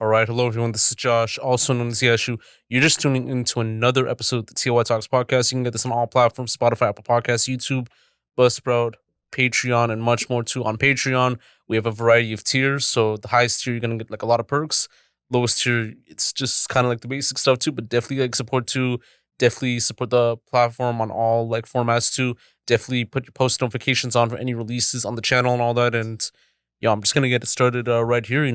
All right, hello everyone. This is Josh, also known as Yashu. You're just tuning into another episode of the TLOY Talks podcast. You can get this on all platforms: Spotify, Apple Podcasts, YouTube, Buzzsprout, Patreon, and much more too. On Patreon, we have a variety of tiers. So the highest tier, you're gonna get like a lot of perks. Lowest tier, it's just kind of like the basic stuff too. But definitely like support too. Definitely support the platform on all like formats too. Definitely put your post notifications on for any releases on the channel and all that. And yeah, I'm just gonna get it started right here.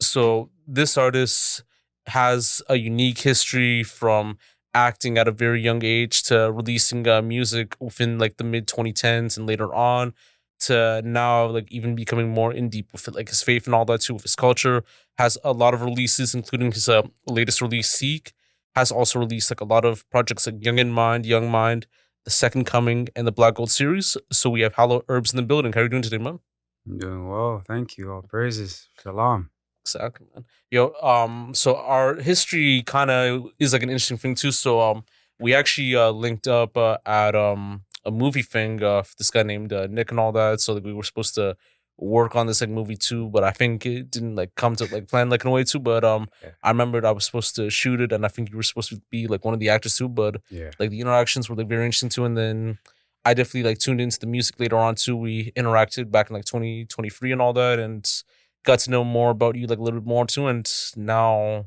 So this artist has a unique history from acting at a very young age to releasing music within like the mid 2010s and later on to now like even becoming more in deep with it, like his faith and all that too with his culture. Has a lot of releases, including his latest release, Seek. Has also released like a lot of projects like Young Mind, The Second Coming, and the Black Gold series. So we have Hallow Erbs in the building. How are you doing today, man? I'm doing well, thank you. All praises. Shalom. Exactly, man. So our history kind of is like an interesting thing too. We actually linked up at a movie thing for this guy named Nick and all that. So like we were supposed to work on this like movie too, but I think it didn't like come to like plan like in a way too. But Yeah. I remembered I was supposed to shoot it, and I think you were supposed to be like one of the actors too. But Yeah. like the interactions were like very interesting too, and then I definitely like tuned into the music later on too. We interacted back in like 2023 and all that, and got to know more about you like a little bit more too, and now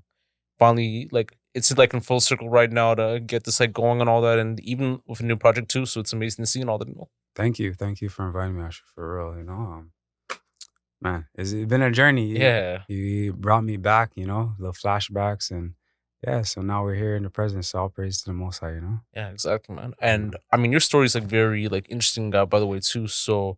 finally like it's like in full circle right now to get this like going and all that, and even with a new project too. So it's amazing to see and all that. Thank you. Thank you for inviting me, Asher, for real. Man, it's been a journey. Yeah, You brought me back, little flashbacks. And yeah, so now we're here in the present. So all praise to the Most High. yeah, exactly, man. You And know? I mean, your story is like very like interesting, by the way too. So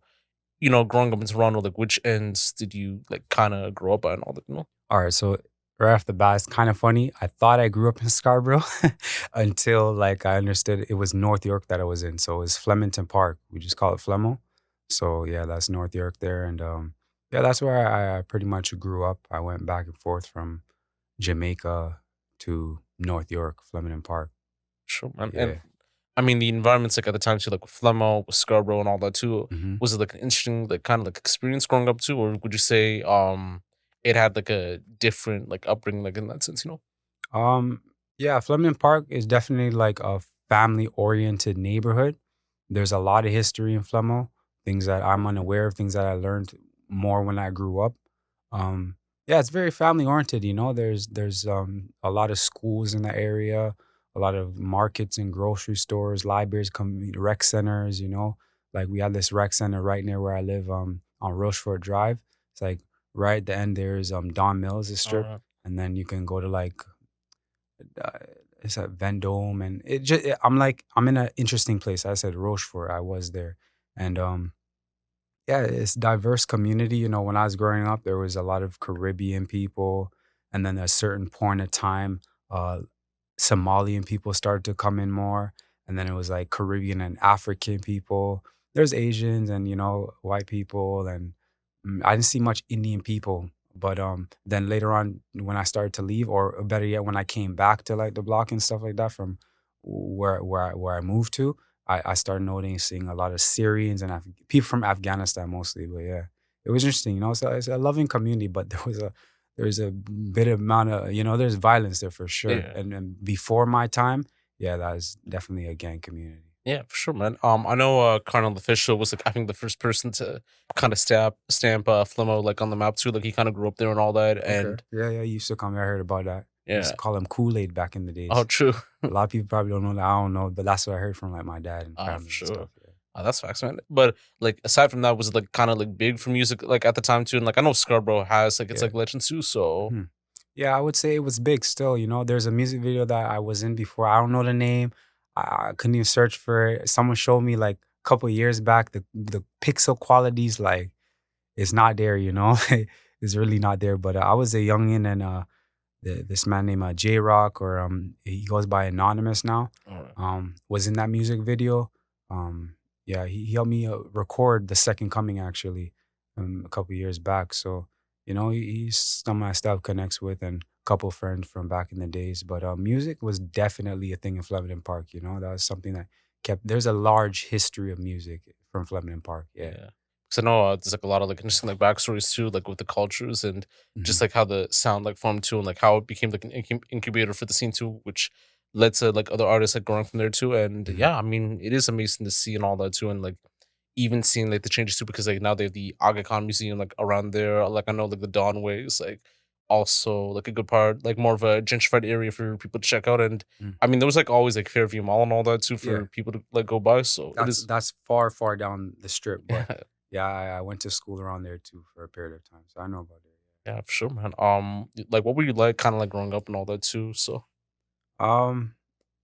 growing up in Toronto, like which ends did you like kind of grow up at and all that? All right. So right off the bat, it's kind of funny. I thought I grew up in Scarborough until like I understood it was North York that I was in. So it was Flemingdon Park. We just call it Flemo. So yeah, that's North York there. And yeah, that's where I pretty much grew up. I went back and forth from Jamaica to North York, Flemingdon Park. Sure, man. And Yeah. I mean, the environments like at the time too, like with Flemo, with Scarborough, and all that too. hmm Was it like an interesting, like kind of like experience growing up too, or would you say it had like a different like upbringing, like in that sense? Um, yeah, Flemington Park is definitely like a family oriented neighborhood. There's a lot of history in Flemo, things that I'm unaware of, things that I learned more when I grew up. Um, yeah, it's very family oriented. There's a lot of schools in the area, a lot of markets and grocery stores, libraries, rec centers. Like we have this rec center right near where I live, on Rochefort Drive. It's like right at the end there's Don Mills, a All strip, right. and then you can go to like uh, it's at Vendome, and I'm like I'm in an interesting place. I said Rochefort, I was there, and yeah, it's diverse community. When I was growing up, there was a lot of Caribbean people, and then at a certain point of time, uh, Somalian people started to come in more, and then it was like Caribbean and African people. There's Asians and white people, and I didn't see much Indian people. But then later on, when I started to leave, or better yet, when I came back to like the block and stuff like that from where I moved to, I started noticing a lot of Syrians and people from Afghanistan mostly. But yeah, it was interesting. It's a loving community, but there's a bit of amount of there's violence there for sure. Yeah. And before my time, yeah, that is definitely a gang community. Yeah, for sure, man. I know Colonel Official was like I think the first person to kind of stamp Flemo like on the map too. Like he kind of grew up there and all that. Okay. And Yeah, yeah. You used to come. I heard about that. We used yeah. to call him Kool-Aid back in the Oh, days. true. A lot of people probably don't know that. I don't know, but that's what I heard from like my dad and For family and sure. stuff. Yeah. That's facts, man. But like aside from that, was it like kind of like big for music like at the time too? And like I know Scarborough has like it's Yeah. like legends too. So Mhm. Yeah, I would say it was big still. There's a music video that I was in before. I don't know the name. I couldn't even search for it. Someone showed me like a couple years back the pixel qualities like it's not there. It's really not there. But I was a youngin, and this man named J Rock, or he goes by Anonymous now, all right. was in that music video. Um, yeah, he helped me record the Second Coming actually, a couple years back. So he's someone I still have connects with, and a couple friends from back in the days. But music was definitely a thing in Flemington Park. That was something that kept. There's a large history of music from Flemington Park. Yeah. Yeah. because I know there's like a lot of like interesting like backstories too, like with the cultures and just Mhm. like how the sound like formed too, and like how it became like an incubator for the scene too, which led to like other artists like growing from there too. And Mhm. yeah, I mean, it is amazing to see and all that too, and like even seeing like the changes too, because like now they have the Aga Khan Museum like around there. Like I know like the Dawn Way is like also like a good part, like more of a gentrified area for people to check out. And Mhm. I mean, there was like always like Fairview Mall and all that too Yeah. for people to like go by. So it is, That's far, far down the strip, but yeah, yeah, I went to school around there too for a period of time, so I know about it. for sure, man. Like what were you like, kind of like growing up and all that too? So,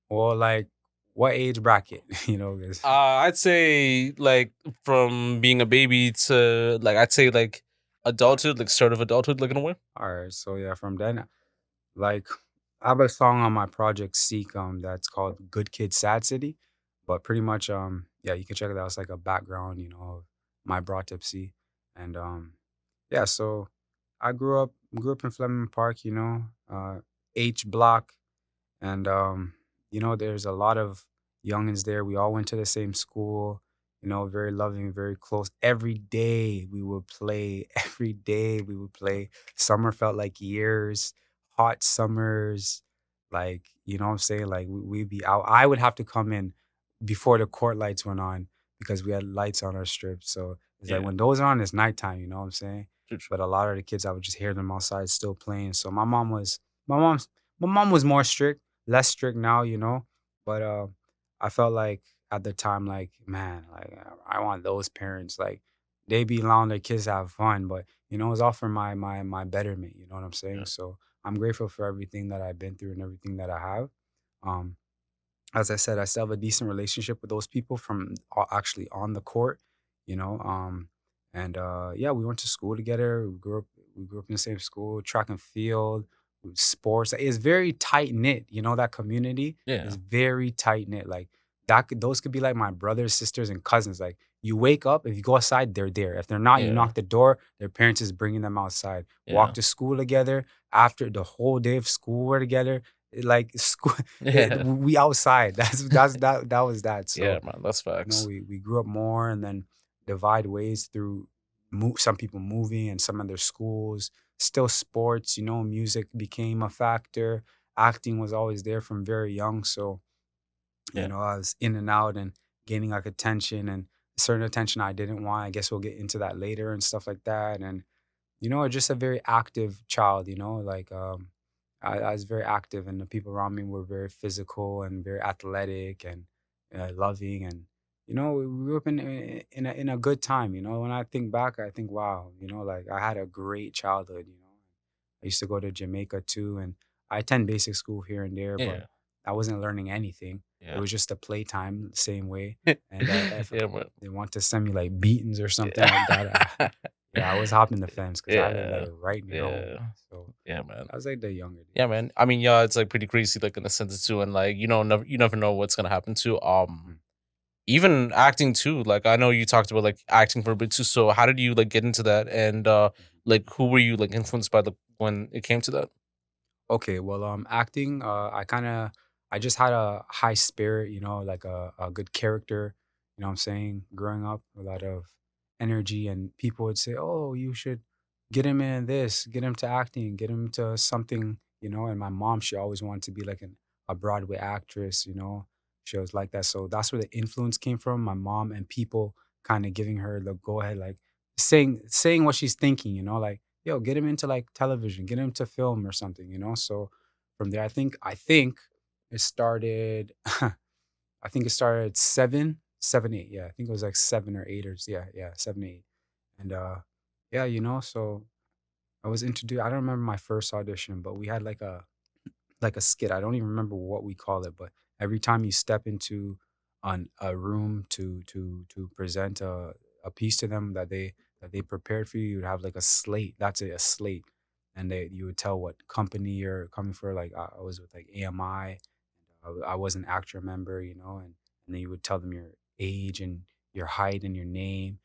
Well, like, what age bracket? You know, 'cause I'd say like from being a baby to like I'd say like adulthood, like start of adulthood, like in a way. alright, so yeah, from then, like, I have a song on my project Seek, that's called "Good Kid, Sad City," but pretty much, yeah, you can check it out. It's like a background, of my broadtipsy, and yeah, so I grew up in Flemingdon Park, H Block. And there's a lot of youngins there. We all went to the same school, very loving, very close. Every day we would play. Every day we would play. Summer felt like years, hot summers, like, what I'm saying? Like we'd be out. I would have to come in before the court lights went on because we had lights on our strip. So it's like Yeah, when those are on, it's nighttime, you know what I'm saying? true, true. But a lot of the kids, I would just hear them outside still playing. So my mom's my mom was more strict, less strict now, but I felt like at the time, like, man, like I want those parents, like they be allowing their kids to have fun, but it's all for my betterment. You know what I'm saying? Yeah, So I'm grateful for everything that I've been through and everything that I have. Um, as I said, I still have a decent relationship with those people from actually on the court, you know. And yeah, we went to school together. We grew up in the same school, track and field, sports. It's very tight knit. That community yeah, is very tight knit. Like those could be like my brothers, sisters, and cousins. Like you wake up, if you go outside, they're there. If they're not, you yeah, knock the door. Their parents is bringing them outside. yeah, Walk to school together. After the whole day of school, we're together. Like school, yeah, we outside. That was that. yeah, So, man. That's facts. we grew up more and then divide ways through some people moving and some of their schools. Still sports, music became a factor. Acting was always there from very young. So, Yeah, I was in and out and gaining like attention and certain attention I didn't want. I guess we'll get into that later and stuff like that. And just a very active child, like I was very active and the people around me were very physical and very athletic and loving and we grew up in a good time, when I think back I think wow, like I had a great childhood, I used to go to Jamaica too and I attend basic school here and there, but yeah, I wasn't learning anything. It yeah, was just a playtime the same way. And if yeah, man. they want to send me like beatings or something like that, Yeah, yeah, I was hopping the fence because I live yeah, like right near home. yeah, So yeah, man. that was like the younger Yeah, days. man. I mean, yeah, it's like pretty crazy, like in a sense too, and like you never know what's gonna happen to. Mm. Even acting too. Like I know you talked about like acting for a bit too. So how did you like get into that? And Mhm. like who were you like influenced by, like when it came to that? Okay, well, acting, I just had a high spirit, like a good character, you know what I'm saying? Growing up, a lot of energy, and people would say, "Oh, you should get him in this, get him to acting, get him to something," And my mom, she always wanted to be like a Broadway actress, She was like that. So that's where the influence came from. My mom and people kind of giving her the go ahead, like saying what she's thinking, like yo, get him into like television, get him to film or something. So from there, I think it started. I think it started at 7, 8. Yeah, I think it was like 7 or 8 or yeah, yeah, 7, 8. And yeah, so I was introduced. I don't remember my first audition, but we had like a skit. I don't even remember what we call it, but every time you step into a room to present a piece to them that they prepared for you, you'd have like a slate. That's it, a slate, and you would tell what company you're coming for. Like I was with like AMI. I was an actor member, and then you would tell them your age and your height and your name,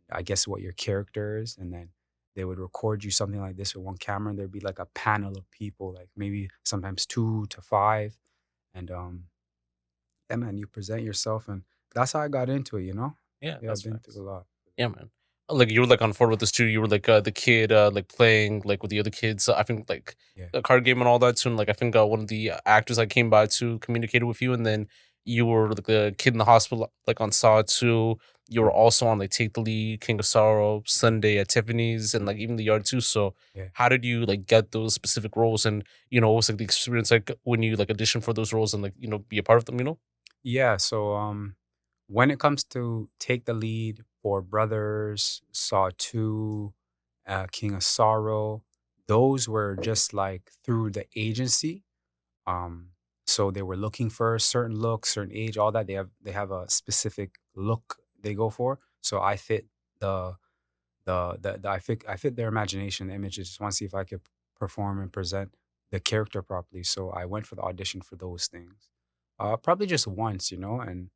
and I guess what your character is, and then they would record you something like this with one camera, and there'd be like a panel of people, like maybe sometimes 2 to 5, and yeah, man, you present yourself, and that's how I got into it. Yeah, Yeah, that's I've been through facts. a lot. Yeah, man. like you were like on board with this too. You were like the kid like playing like with the other kids. I think like Yeah, a card game and all that too. And like I think one of the actors that came by to communicated with you, and then you were like the kid in the hospital like on Saw 2. You were true. also on like Take the Lead, King of Sorrow, Sunday at Tiffany's, and like even the Yard too. So Yeah. how did you like get those specific roles, and what was like the experience like when you like audition for those roles and like be a part of them? Yeah, so when it comes to Take the Lead, for Brothers, Saw 2, King of Sorrow, those were just like through the agency. Um so they were looking for a certain look, certain age, all that. They have a specific look they go for. So I fit the I fit their imagination, the images. Just want to see if I could perform and present the character properly. So I went for the audition for those things. Probably just once, and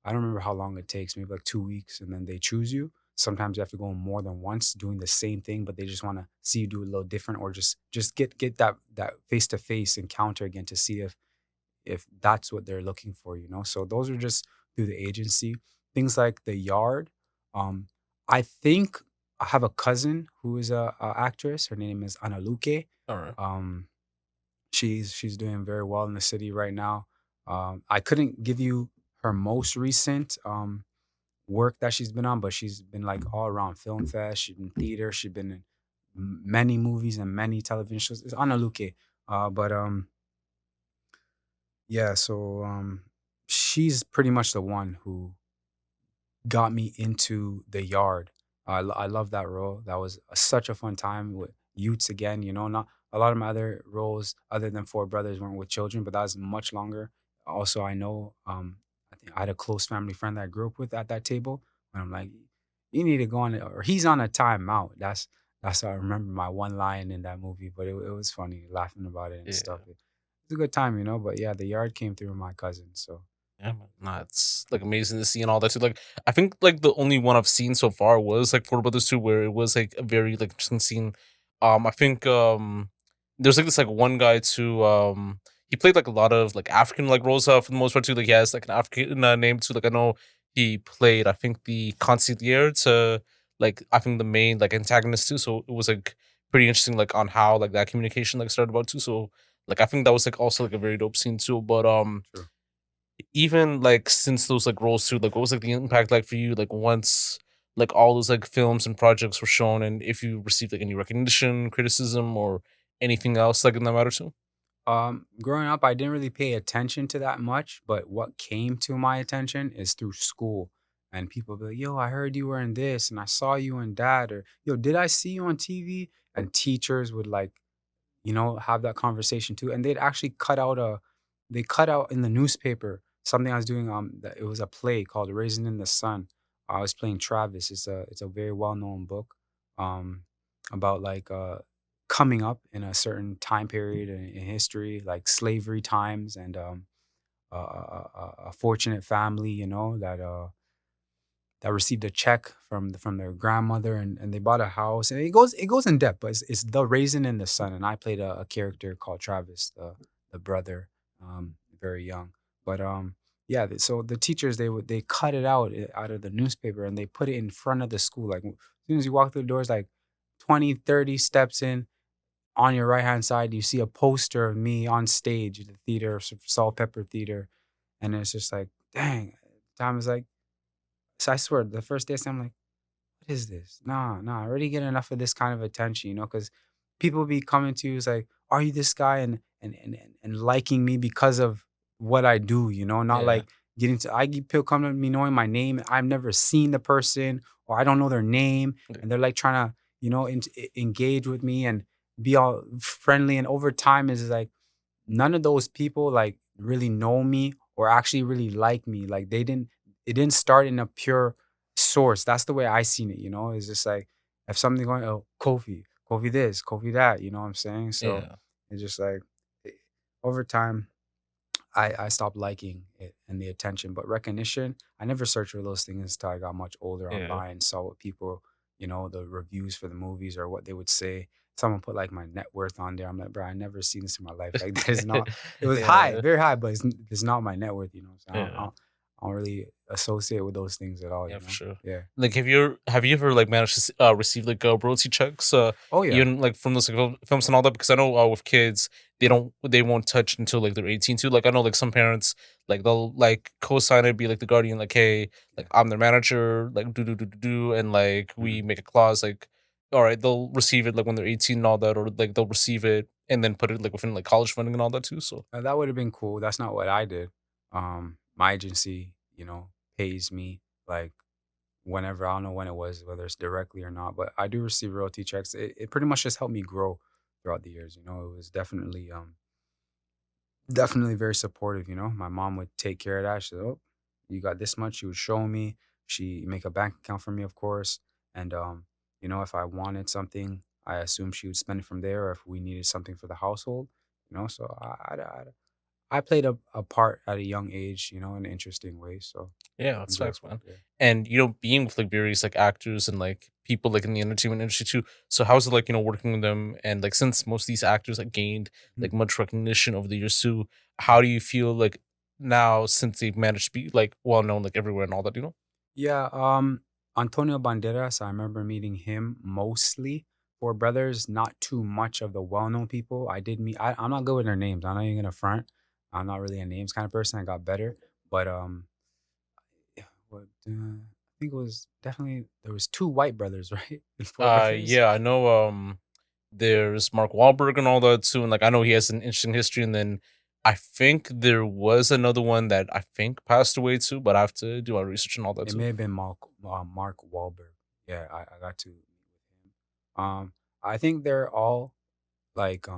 I don't remember how long it takes, maybe like 2 weeks, and then they choose you. Sometimes you have to go more than once doing the same thing, but they just want to see you do it a little different, or just get that face to face encounter again to see if that's what they're looking for. So those are just through the agency. Things like The Yard. Um, I think I have a cousin who is a actress. Her name is Analuke. All right. Um, she's doing very well in the city right now. I couldn't give you her most recent work that she's been on, but she's been like all around film fest. She's been theater. She's been in many movies and many television shows. It's Analuke. But yeah, so she's pretty much the one who got me into The Yard. I love that role. That was such a fun time with youths again. Not a lot of my other roles other than Four Brothers weren't with children, but that was much longer. Also, I know I think I had a close family friend that I grew up with at that table. And I'm like, you need to go on it, or he's on a timeout. That's how I remember my one line in that movie. But it was funny laughing about it and stuff. Yeah. It's a good time. But yeah, The Yard came through with my cousin. So Yeah, man. Nah, it's like amazing to see and all that too. Like, I think like the only one I've seen so far was like Four Brothers 2, where it was like a very like interesting scene. I think there's like this like one guy too. He played like a lot of like African like roles for the most part too. Like he has like an African name too. Like I know he played I think the conciliere to like I think the main like antagonist too. So it was like pretty interesting like on how like that communication like started about too. So like I think that was like also like a very dope scene too. But true. even like since those like roles too, like what was like the impact like for you like once like all those like films and projects were shown, and if you received like any recognition, criticism, or anything else like in that matter too? Growing up, I didn't really pay attention to that much, but what came to my attention is through school. And people be like, yo, I heard you were in this, and I saw you in that, or yo, did I see you on TV? And teachers would like have that conversation too. And they'd actually they cut out in the newspaper something I was doing. That it was a play called Raisin in the Sun. I was playing Travis. It's a very well known book, um, about like coming up in a certain time period in history, like slavery times, and a fortunate family, that received a check from their grandmother, and they bought a house, and it goes in depth, but it's the raisin and the sun. And I played a character called Travis, the brother, very young. But yeah, so the teachers, they cut it out of the newspaper, and they put it in front of the school. Like as soon as you walk through the doors, like 20, 30 steps in, on your right hand side you see a poster of me on stage at the theater, Salt Pepper Theater. And it's just like, dang. Time is like, so I swear, the first day, I'm like, what is this? Nah, nah, I already get enough of this kind of attention, because people be coming to you, it's like, are you this guy? And liking me because of what I do, not Yeah. like getting to, I get people coming to me knowing my name. I've never seen the person, or I don't know their name. Yeah. And they're like trying to, engage with me and be all friendly. And over time is like, none of those people like really know me or actually really like me. Like it didn't start in a pure source. That's the way I seen it. It's just like if something going, oh, Kofi this, Kofi that, you know what I'm saying? So Yeah. it's just like eh, over time I stopped liking it and the attention, but recognition, I never searched for those things until I got much older Yeah. online, saw what people, the reviews for the movies or what they would say. Someone put like my net worth on there. I'm like, bro, I never seen this in my life. Like that is not, it was high, Yeah. very high, but it's not my net worth. So I don't, I Yeah. don't, I don't really associate with those things at all, Yeah, you for know? sure. Yeah. Like, have you ever like managed to receive like royalty checks? Oh yeah. Even like from those like, films and all that. Because I know with kids, they won't touch until like they're 18 too. Like I know like some parents like they'll like co-sign it, be like the guardian, like hey, like Yeah. I'm their manager, like do, and like Mhm. we make a clause like, all right, they'll receive it like when they're 18 and all that, or like they'll receive it and then put it like within like college funding and all that too. So That would have been cool. That's not what I did. My agency, pays me like whenever. I don't know when it was, whether it's directly or not, but I do receive royalty checks. It pretty much just helped me grow throughout the years. It was definitely very supportive. My mom would take care of that. She said, "Oh, you got this much." She would show me. She make a bank account for me, of course. And if I wanted something, I assume she would spend it from there. Or if we needed something for the household, so I played a part at a young age, in an interesting way. So yeah, I'm that's facts, grateful. man. Yeah. And being with like various like actors and like people like in the entertainment industry too. So how's it like, working with them? And like since most of these actors like gained Mhm. like much recognition over the years too, how do you feel like now since they've managed to be like well known like everywhere and all that? Yeah. Antonio Banderas, I remember meeting him mostly for brothers, not too much of the well-known people. I did meet. I'm not good with their names. I'm not even gonna front. I'm not really a names kind of person. I got better, but yeah, I think it was definitely there was two white brothers, right? And four brothers. Yeah, I know there's Mark Wahlberg and all that too. And like I know he has an interesting history. And then I think there was another one that I think passed away too, but I have to do my research and all that It too. may have been Mark Wahlberg. Yeah, I got to meet with him. I think they're all like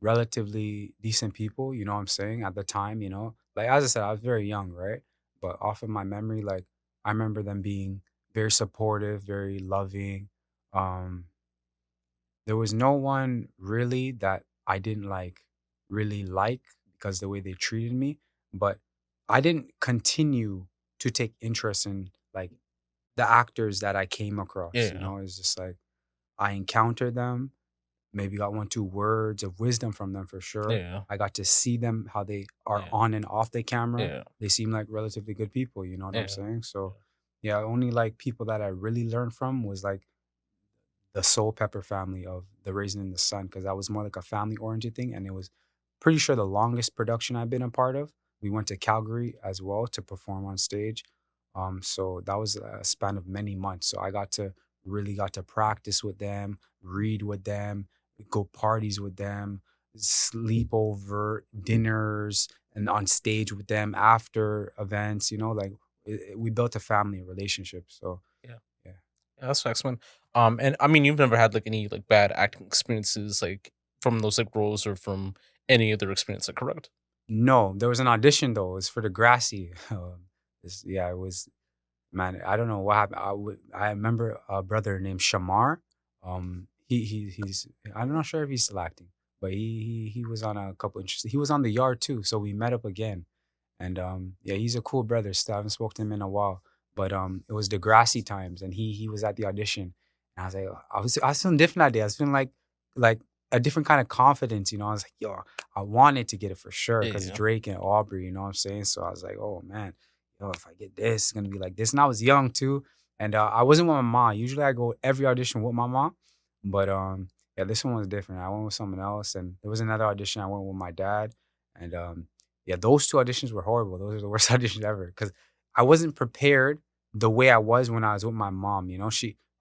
relatively decent people. You know what I'm saying? At the time, like as I said, I was very young, right? But off of my memory, like I remember them being very supportive, very loving. Um, there was no one really that I didn't really like because the way they treated me, but I didn't continue to take interest in like the actors that I came across. Yeah, It's just like I encountered them, maybe got one, two words of wisdom from them for sure. yeah, I got to see them how they are yeah, on and off the camera. yeah, They seem like relatively good people, you know what I'm yeah, saying? So yeah. yeah, only like people that I really learned from was like the Soul Pepper family of The Raisin in the Sun, because that was more like a family oriented thing. And it was pretty sure the longest production I've been a part of. We went to Calgary as well to perform on stage. So that was a span of many months. So I got to practice with them, read with them, go parties with them, sleep over, dinners, and on stage with them after events, like we built a family relationship. So Yeah. yeah. Yeah, that's facts, man. And I mean, you've never had like any like bad acting experiences like from those like roles or from any other experience, like correct? No, there was an audition though. It was for the Grassy. Yeah, it was. Man, I don't know what happened. I remember a brother named Shamar. He's. I'm not sure if he's still acting, but he was on a couple interesting. He was on the Yard too, so we met up again. And yeah, he's a cool brother. Still haven't spoken to him in a while. But it was the Grassy times, and he was at the audition. And I was like, I was feeling different that day. I was feeling like a different kind of confidence. I was like, yo, I wanted to get it for sure because Yeah, Drake and Aubrey. You know what I'm saying? So I was like, oh man, if I get this, it's gonna be like this. And I was young too, and I wasn't with my mom. Usually I go every audition with my mom, but yeah, this one was different. I went with someone else, and there was another audition I went with my dad, and yeah, those two auditions were horrible. Those are the worst auditions ever because I wasn't prepared the way I was when I was with my mom.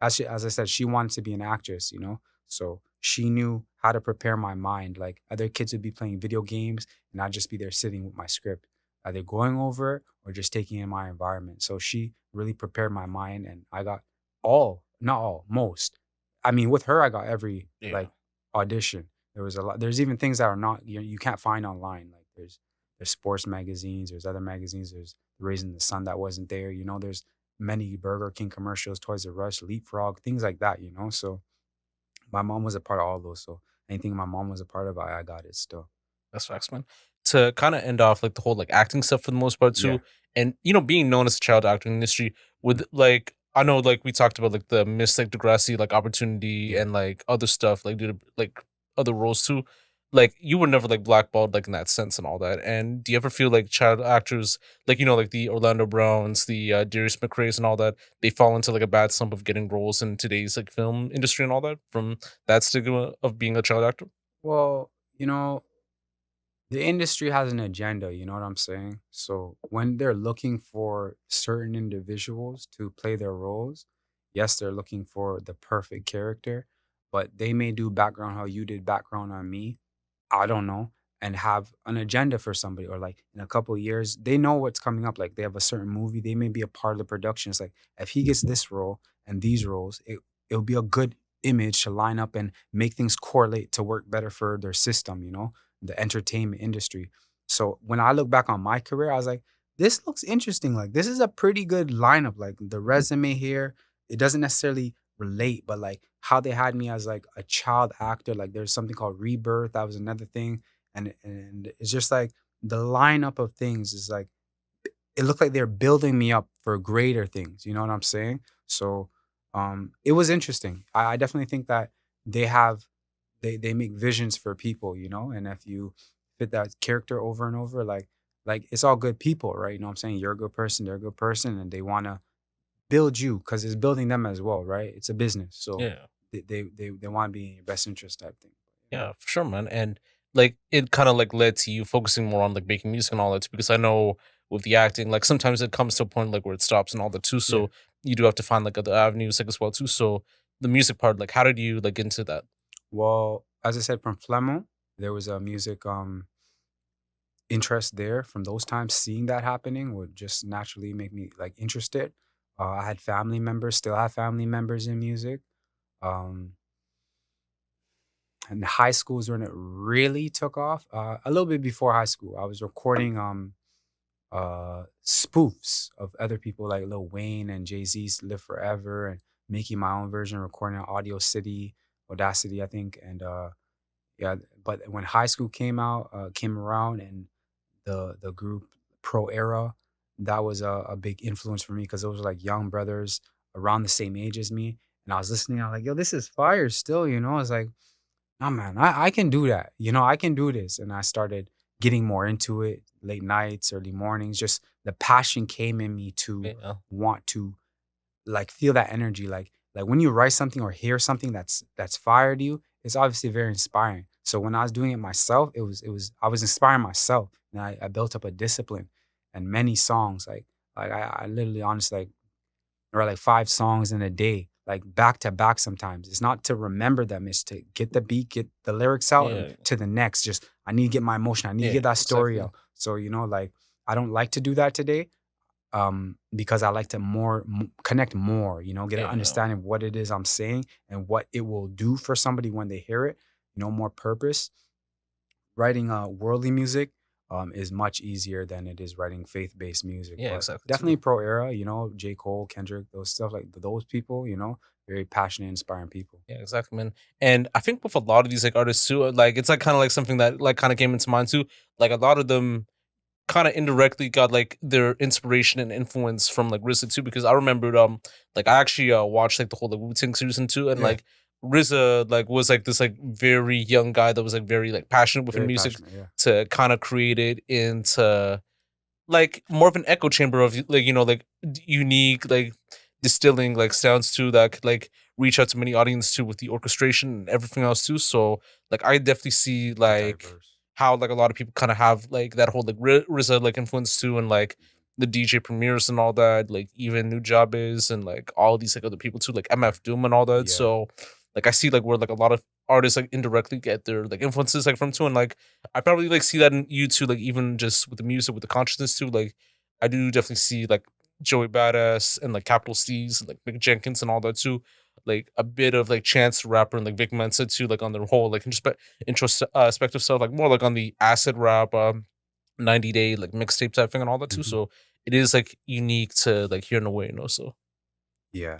As I said, she wanted to be an actress. So she knew how to prepare my mind. Like other kids would be playing video games, and I'd just be there sitting with my script, either going over it or just taking in my environment. So she really prepared my mind, and I got not all, most. I mean, with her, I got every yeah, like audition. There was a lot. There's even things that are not you can't find online. Like there's sports magazines, there's other magazines, there's Raising the Sun that wasn't there. There's many Burger King commercials, Toys R Us, Leapfrog, things like that. So my mom was a part of all those. So anything my mom was a part of, I got it still. that's facts, man. To kind of end off like the whole like acting stuff for the most part Yeah, too, and being known as a child actor in the industry with like I know like we talked about like the Miss like Degrassi like opportunity yeah. and like other stuff like due to like other roles too. like you were never like blackballed like in that sense and all that. And do you ever feel like child actors, like like the Orlando Browns, the Darius McRae's and all that, they fall into like a bad slump of getting roles in today's like film industry and all that from that stigma of being a child actor? Well, the industry has an agenda, you know what I'm saying? So when they're looking for certain individuals to play their roles, yes, they're looking for the perfect character, but they may do background how you did background on me. I don't know, and have an agenda for somebody, or like in a couple of years, they know what's coming up. Like they have a certain movie, they may be a part of the production. It's like if he gets this role and these roles, it'll be a good image to line up and make things correlate to work better for their system, the entertainment industry. So when I look back on my career, I was like, this looks interesting. Like this is a pretty good lineup. Like the resume here, it doesn't necessarily relate, but like how they had me as like a child actor, like there's something called Rebirth. That was another thing. And it's just like the lineup of things is like it looked like they're building me up for greater things. You know what I'm saying? So it was interesting. I definitely think that they have they make visions for people, and if you fit that character over and over, like it's all good people, right? You know what I'm saying? You're a good person, they're a good person, and they wanna build you because it's building them as well, right? It's a business. So Yeah. they want to be in your best interest type thing. Yeah, for sure, man. And like it kind of like led to you focusing more on like making music and all that too, because I know with the acting, like sometimes it comes to a point like where it stops and all that too. Yeah. So you do have to find like other avenues like as well too. So the music part, like how did you like get into that? Well, as I said, from Flemmo, there was a music interest there. From those times, seeing that happening would just naturally make me like interested. I had family members, still have family members in music. Um, and high school is when it really took off. A little bit before high school, I was recording spoofs of other people like Lil Wayne and Jay-Z's Live Forever, and making my own version, recording on Audio City, Audacity, I think. And yeah, but when high school came around, and the group Pro Era, that was a big influence for me because those were like young brothers around the same age as me. And I was listening, I was like, yo, this is fire still, I was like, "Nah, man, I can do that. I can do this." And I started getting more into it, late nights, early mornings. Just the passion came in me to Yeah. want to like feel that energy. Like when you write something or hear something that's fired you, it's obviously very inspiring. So when I was doing it myself, it was I was inspiring myself, and I built up a discipline and many songs. Like I literally honestly like or like 5 songs in a day, like back to back sometimes. It's not to remember them, it's to get the beat, get the lyrics out, and Yeah. to the next. Just I need to get my emotion. I need to Yeah. get that story Exactly. out. So, like I don't like to do that today, because I like to connect more, get an Yeah. understanding of what it is I'm saying and what it will do for somebody when they hear it, more purpose. Writing worldly music is much easier than it is writing faith-based music. Yeah. But Exactly too. definitely pro era, J. Cole, Kendrick, those stuff, like those people, very passionate, inspiring people. Yeah, exactly, man. And I think with a lot of these like artists too, like it's like kind of like something that like kind of came into mind too. Like a lot of them kind of indirectly got like their inspiration and influence from like RZA too, because I remembered like I actually watched like the whole like Wu-Tang season too, and Yeah, like RZA like was like this like very young guy that was like very like passionate within very music passionate. Yeah. to kind of create it into like more of an echo chamber of like like unique like distilling like sounds too that could like reach out to many audience too with the orchestration and everything else too. So like I definitely see like Diverse. how like a lot of people kind of have like that whole like RZA like influence too, and like the DJ premieres and all that, like even New Job is and like all these like other people too, like MF Doom and all that. Yeah. So like I see like where like a lot of artists like indirectly get their like influences like from too, and like I probably like see that in you too, like even just with the music, with the consciousness too. Like I do definitely see like Joey Badass and like Capital C's and like Mick Jenkins and all that too. Like a bit of like Chance the Rapper and like Vic Mensa too, like on their whole like introspective stuff, like more like on the acid rap 90-day like mixtape type thing and all that too. Hmm. So it is like unique to like hear in a way, So Yeah.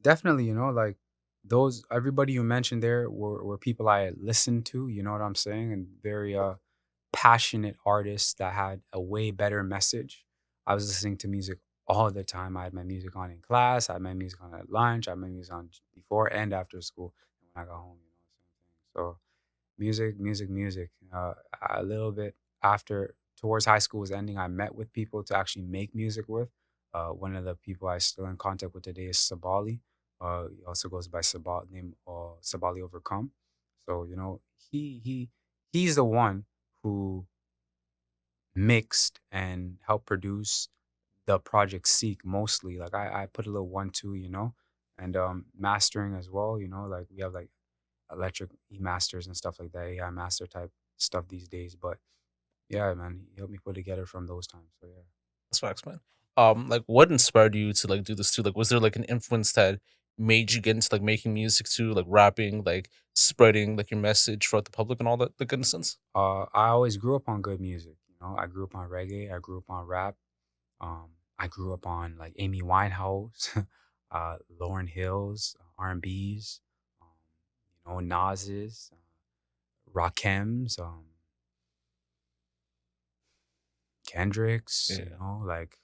Definitely, like those everybody you mentioned there were people I listened to, you know what I'm saying? And very passionate artists that had a way better message. I was listening to music all the time. I had my music on in class, I had my music on at lunch, I had my music on before and after school, and when I got home, same thing. So music. A little bit after towards high school was ending, I met with people to actually make music with. One of the people I still in contact with today is Sabali. He also goes by Sabal name Sabali Overcome. So he's the one who mixed and helped produce the project Seek mostly. Like I put a little 1 2, and mastering as well. Like we have like electric e masters and stuff like that, AI master type stuff these days. But yeah, man, he helped me put together from those times. So yeah. That's facts, man. Like what inspired you to like do this too? Like, was there like an influence that made you get into like making music too, like rapping, like spreading like your message for the public and all that, the good sense? I always grew up on good music. I grew up on reggae. I grew up on rap. I grew up on like Amy Winehouse, Lauryn Hill's, R&B's, Nas's, Rakim's, Kendrick's. Yeah, Like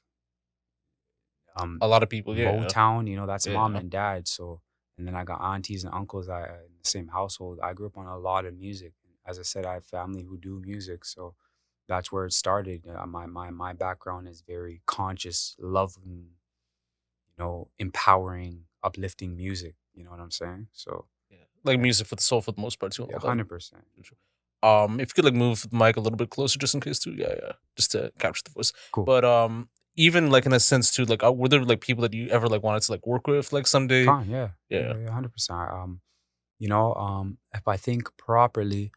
a lot of people. Yeah, Motown. That's mom yeah, and dad. So, and then I got aunties and uncles in the same household. I grew up on a lot of music. As I said, I have family who do music, so that's where it started. My background is very conscious, loving, empowering, uplifting music. You know what I'm saying? So yeah. Like yeah, music for the soul for the most part too, and yeah, all that. 100%. If you could like move the mic a little bit closer, just in case too. Yeah, yeah, just to capture the voice. Cool. But even like in a sense too, like were there like people that you ever like wanted to like work with like someday? Con, yeah, Yeah, yeah, yeah, 100%. If I think properly,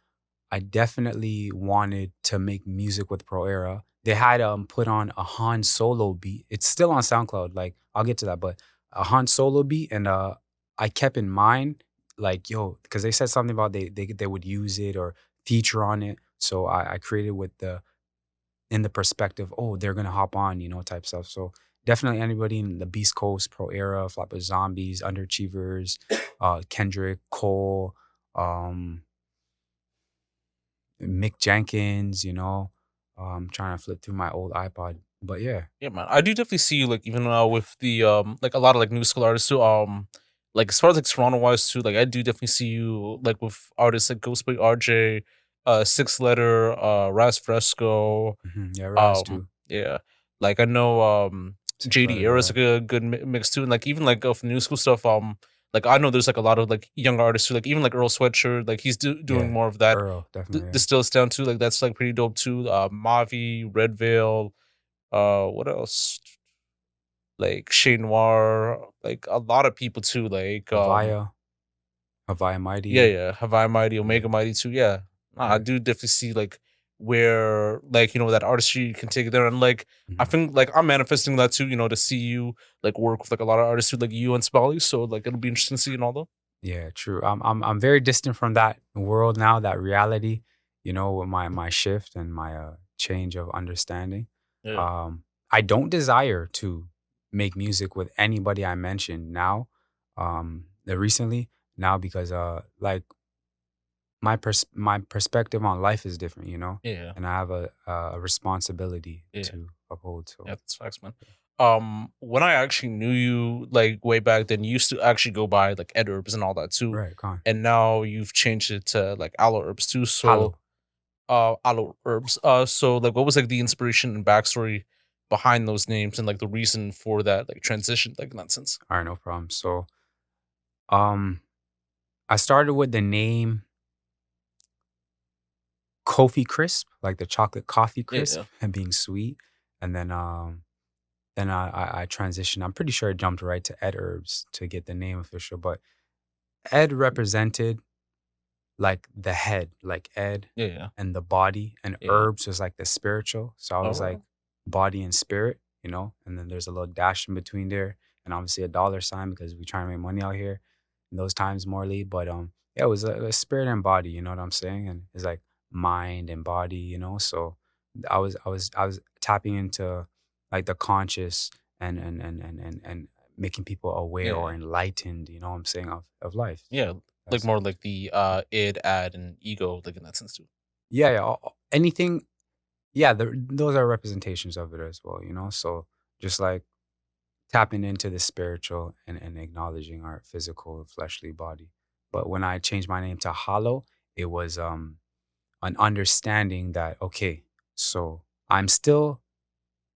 I definitely wanted to make music with Pro Era. They had put on a Han Solo beat. It's still on SoundCloud. Like I'll get to that, but a Han Solo beat, and I kept in mind like because they said something about they would use it or feature on it. So I created with the in the perspective, oh, they're gonna hop on, type stuff. So definitely anybody in the Beast Coast, Pro Era, Flatbush Zombies, Underachievers, Kendrick, Cole, um, Mick Jenkins, trying to flip through my old iPod. But yeah, yeah, man. I do definitely see you like even with the like a lot of like new school artists too. Like as far as like Toronto wise too, like I do definitely see you like with artists like Ghostboy RJ, Six Letter, Ras Fresco. yeah, Raz too. Yeah, like I know Six JD letter, Era is yeah. like a good mix too, and like even like of new school stuff. Like I know there's like a lot of like young artists too, like even like Earl Sweatshirt, like he's doing Yeah, more of that. Earl, definitely, yeah. Distills down too, like that's like pretty dope too. Mavi, Red Veil, what else? Like Shea Noir, like a lot of people too. Like Havaya, Havaya yeah, Mighty, yeah, Hawaii Mighty, yeah, Omega Mighty too. Yeah, nah, I yeah. do definitely see like where like that artistry can take it there, and like I Mhm. think like I'm manifesting that too. To see you like work with like a lot of artists too, like you and Spally. So like it'll be interesting to see and all that. Yeah, true. I'm very distant from that world now, that reality, with my shift and my change of understanding. Yeah, Um, I don't desire to make music with anybody I mentioned now, recently now because like my perspective on life is different, yeah, and I have a responsibility yeah. to uphold. Yeah, So that's facts, man. When I actually knew you, like way back then, you used to actually go by like ed-erbs and all that too, right, con and now you've changed it to like aloe herbs too. So, hollow. aloe herbs. So like, what was like the inspiration and backstory behind those names and like the reason for that like transition, like in that sense? All right, no problem. So um, I started with the name Coffee Crisp, like the chocolate coffee Yeah, crisp yeah, and being sweet. And then I transitioned. I'm pretty sure I jumped right to Ed Herbs to get the name official, but Ed represented like the head, like Ed, yeah, yeah. and the body, and Yeah. herbs was like the spiritual. So I was like Oh, body and spirit, and then there's a little dash in between there, and obviously a dollar sign because we trying to make money out here in those times, morely. But yeah, it was a spirit and body. You know what I'm saying? And it's like mind and body. So I was tapping into like the conscious and making people aware or yeah, enlightened. You know what I'm saying of life. yeah. So Like that's more like the id, ad, and ego, like in that sense too. yeah, yeah. Anything, yeah, those are representations of it as well, So just like tapping into the spiritual and acknowledging our physical, fleshly body. But when I changed my name to Hollow, it was an understanding that, okay, so I'm still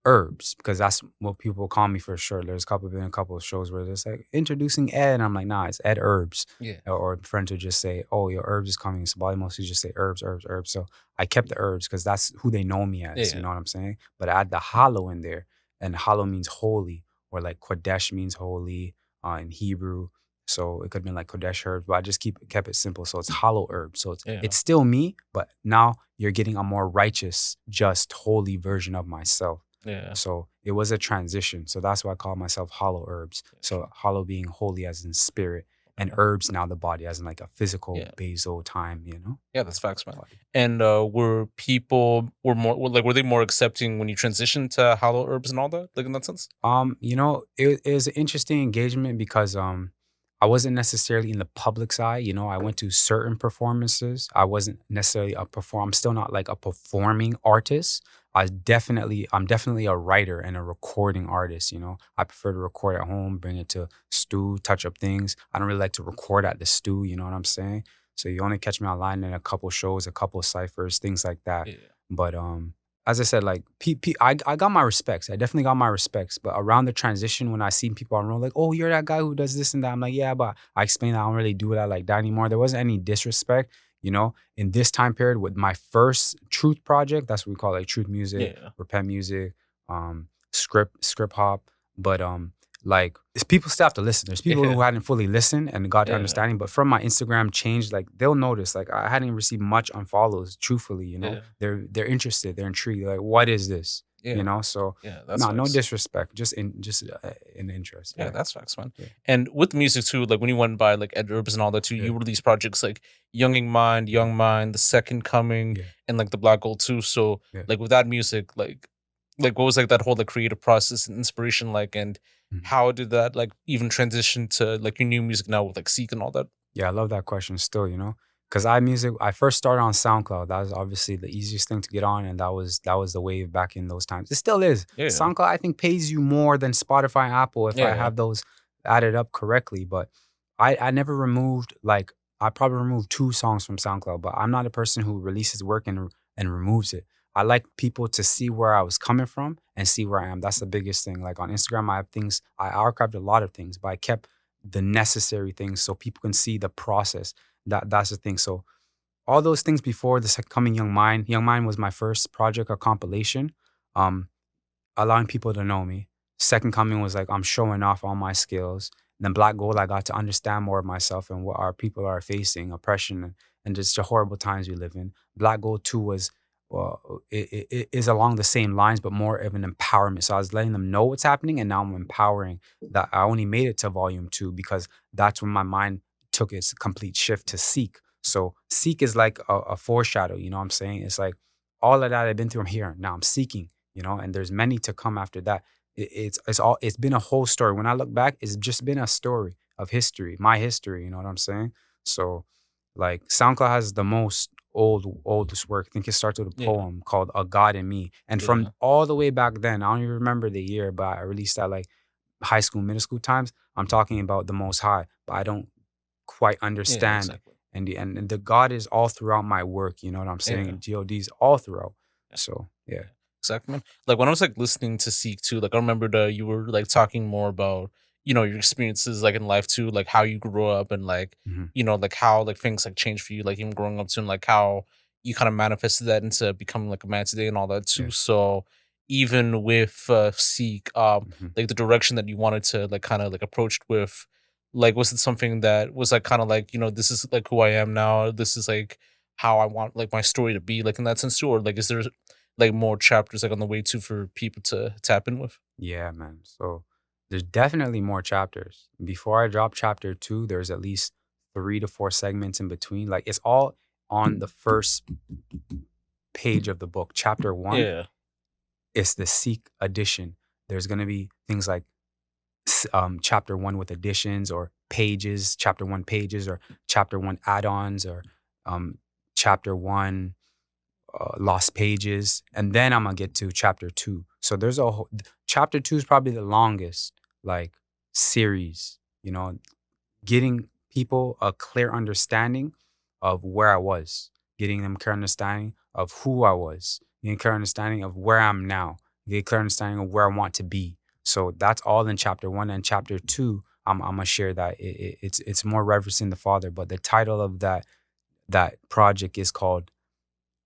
herbs, because that's what people call me for sure. There's been a couple of shows where it's like introducing Ed, and I'm like, nah, it's ed-erbs. Yeah. Or friends would just say, oh, your herbs is coming. So I mostly just say herbs, herbs, herbs. So I kept the herbs because that's who they know me as. You Yeah. know what I'm saying? But I had the hollow in there, and hollow means holy, or like Kodesh means holy in Hebrew. So it could have been like Kodesh herbs, but I just kept it simple. So it's hollow herb. So Yeah. it's still me, but now you're getting a more righteous, just, holy version of myself. Yeah. So it was a transition. So that's why I call myself Hallow Erbs. So hollow being holy as in spirit, and Okay. herbs now the body as in like a physical Yeah. basal time, Yeah, that's facts, man. body. And were people were they more accepting when you transitioned to Hollow Herbs and all that, like in that sense? It was an interesting engagement because I wasn't necessarily in the public's eye. I went to certain performances. I wasn't necessarily a perform. I'm still not like a performing artist. I'm definitely a writer and a recording artist. I prefer to record at home, bring it to stew, touch up things. I don't really like to record at the stew. You know what I'm saying? So you only catch me online in a couple shows, a couple ciphers, things like that. Yeah. But as I said, like I got my respects. I definitely got my respects. But around the transition, when I seen people on road, like, oh, you're that guy who does this and that. I'm like, yeah, but I explained that I don't really do that like that anymore. There wasn't any disrespect, in this time period with my first truth project. That's what we call like truth music, Yeah. repent music, script hop. But like people still have to listen. There's people Yeah. who hadn't fully listened and got the Yeah. understanding. But from my Instagram change, like they'll notice. Like I hadn't received much unfollows. Truthfully, Yeah. they're interested. They're intrigued. They're like, what is this? Yeah. So Yeah. That's no facts. disrespect. Just in interest. Yeah, Yeah. that's facts, man. Yeah. And with music too, like when you went by like ed-erbs and all that too, Yeah. you release projects like Young Mind, The Second Coming, Yeah. and like The Black Gold too. So Yeah. like with that music, like what was like that whole like creative process and inspiration like, and Mhm. how did that like even transition to like your new music now with like Seek and all that? Yeah, I love that question still, because I first started on SoundCloud. That was obviously the easiest thing to get on, and that was the wave back in those times. It still is. Yeah. SoundCloud, I think, pays you more than Spotify and Apple if I Yeah. have those added up correctly. But I never removed, like, I probably removed 2 songs from SoundCloud, but I'm not a person who releases work and removes it. I like people to see where I was coming from and see where I am. That's the biggest thing. Like on Instagram, I have things, I archived a lot of things, but I kept the necessary things so people can see the process. That's the thing. So all those things before this coming Young Mind. Young Mind was my first project or compilation. Um, allowing people to know me. Second Coming was like I'm showing off all my skills. And then Black Gold, I got to understand more of myself and what our people are facing, oppression, and just the horrible times we live in. Black Gold 2 was, it is along the same lines, but more of an empowerment. So I was letting them know what's happening, and now I'm empowering. That I only made it to volume 2 because that's when my mind took its complete shift to Seek. So Seek is like a foreshadow, you know what I'm saying? It's like all of that I've been through, I'm here. Now I'm seeking, and there's many to come after that. It's been a whole story. When I look back, it's just been a story of history, my history. You know what I'm saying? So, like SoundCloud has the most oldest work. I think it starts with a Yeah. poem called "A God in Me," and from Yeah. all the way back then, I don't even remember the year, but I released that like high school, middle school times. I'm talking about the Most High, but I don't quite Yeah, understand. exactly. And the God is all throughout my work. You know what I'm saying? Yeah. And God's all throughout. Yeah. So yeah. Yeah. Exactly, man. Like when I was like listening to Seek too, like I remember that you were like talking more about, your experiences like in life too, like how you grew up and like, Mhm. like how like things like changed for you, like even growing up too, and like how you kind of manifested that into becoming like a man today and all that too. Yeah. So even with Seek, Mhm. like the direction that you wanted to like kind of like approached with, like was it something that was like kind of like, this is like who I am now, this is like how I want like my story to be like in that sense too, or like is there like more chapters like on the way too for people to tap in with? Yeah, man. So there's definitely more chapters. Before I drop chapter 2, there's at least 3 to 4 segments in between. Like it's all on the first page of the book. Chapter 1 Yeah. is the Seek edition. There's gonna be things like chapter 1 with additions or pages, chapter 1 pages or chapter 1 add-ons or um, chapter 1 lost pages, and then I'm gonna get to chapter 2. So there's chapter 2 is probably the longest like series. Getting people a clear understanding of where I was, getting them clear understanding of who I was, getting clear understanding of where I'm now, getting clear understanding of where I want to be. So that's all in chapter 1. And chapter 2, I'm gonna share that it's more reverencing the Father, but the title of that project is called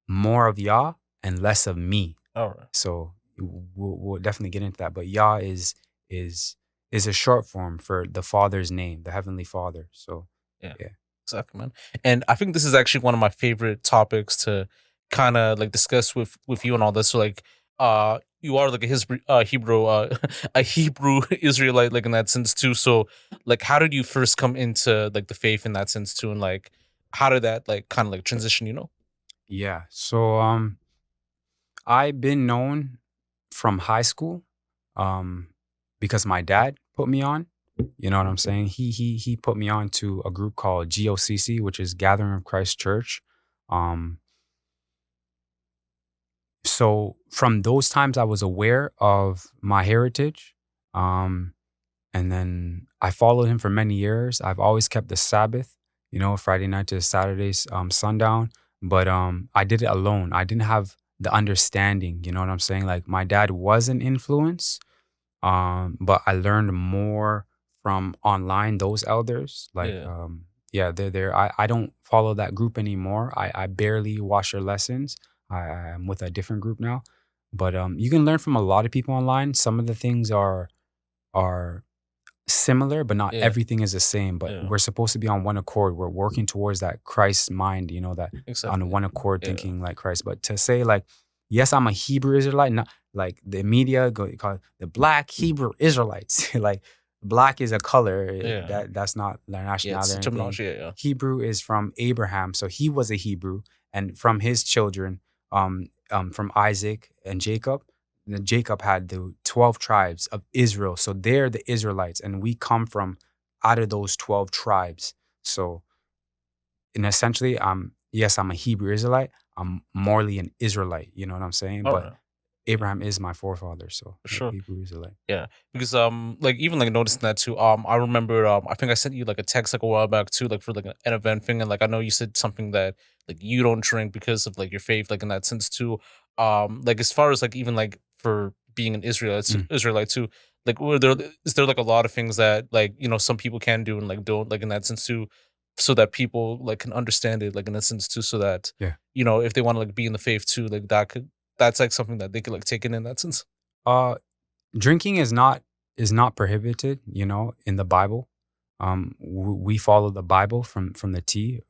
More of Yah and Less of Me. All right. So we'll definitely get into that. But Yah is is a short form for the Father's name, the Heavenly Father. So Yeah. yeah. Exactly, man. And I think this is actually one of my favorite topics to kind of like discuss with you and all this. So like, you are like a Hebrew, a Hebrew Israelite, like in that sense too. So like, how did you first come into like the faith in that sense too, and like, how did that like kind of like transition? You know? Yeah. So I've been known from high school um because my dad put me on. You know what I'm saying? He put me on to a group called GOCC, which is Gathering of Christ Church. Um so from those times I was aware of my heritage. Um and then I followed him for many years. I've always kept the Sabbath, Friday night to Saturday's sundown. But I did it alone. I didn't have the understanding, you know what I'm saying? Like my dad was an influence, but I learned more from online, those elders. Like, Yeah. yeah, they're there. I don't follow that group anymore. I barely watch their lessons. I'm with a different group now. But you can learn from a lot of people online. Some of the things are similar, but not Yeah. everything is the same. But Yeah. we're supposed to be on one accord. We're working towards that Christ mind, that on Exactly. one accord, Yeah. thinking like Christ. But to say like, yes, I'm a Hebrew Israelite, not like the media call it the Black Hebrew Israelites. Like black is a color. Yeah. That's not their Yeah. nationality It's or a anything. terminology. Yeah. Yeah. Hebrew is from Abraham, so he was a Hebrew, and from his children, from Isaac and Jacob. Then Jacob had the 12 tribes of Israel. So they're the Israelites, and we come from out of those 12 tribes. So, and essentially, yes, I'm a Hebrew Israelite. I'm morally an Israelite. You know what I'm saying? All But right. Abraham is my forefather. So, For yeah, sure. Hebrew Israelite. Yeah, because like even like noticing that too. I remember I think I sent you like a text like a while back too, like for like an event thing, and like I know you said something that like you don't drink because of like your faith, like in that sense too. Like as far as like even like for being an Mm. Israelite too, like were there is there like a lot of things that like some people can do and like don't like in that sense too, so that people like can understand it like in that sense too, so that Yeah. if they want to like be in the faith too, like that's like something that they could like take in that sense. Uh, Drinking is not prohibited. In the Bible. We follow the Bible from the T.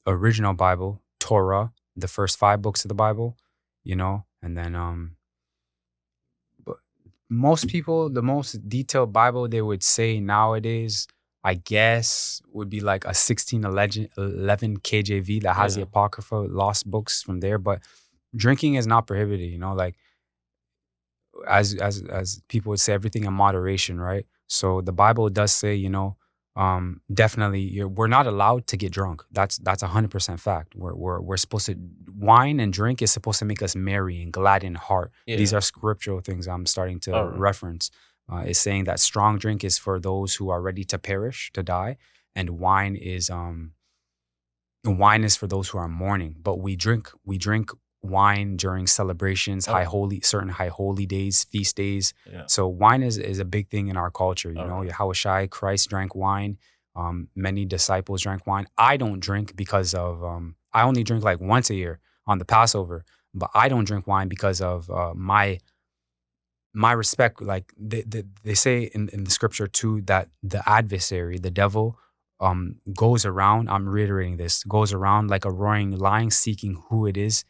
Original Bible, Torah, the first 5 books of the Bible, and then but most people, the most detailed Bible they would say nowadays, I guess, would be like a 1611 KJV that has the Yeah, Apocrypha lost books from there. But drinking is not prohibited, like as people would say, everything in moderation, right? So the Bible does say, definitely we're not allowed to get drunk. That's 100% fact. We're supposed to wine and drink is supposed to make us merry and glad in heart. These yeah. are scriptural things I'm starting to All right. reference. It's saying that strong drink is for those who are ready to perish, to die, and wine is for those who are mourning. But we drink wine during celebrations, All right. certain high holy days, feast days. Yeah. So wine is a big thing in our culture. All right. Yahushua Christ drank wine. Many disciples drank wine. I don't drink because of I only drink like once a year on the Passover. But I don't drink wine because of my respect. Like they say in the scripture too, that the adversary, the devil, goes around, I'm reiterating this, goes around like a roaring lion, seeking who it is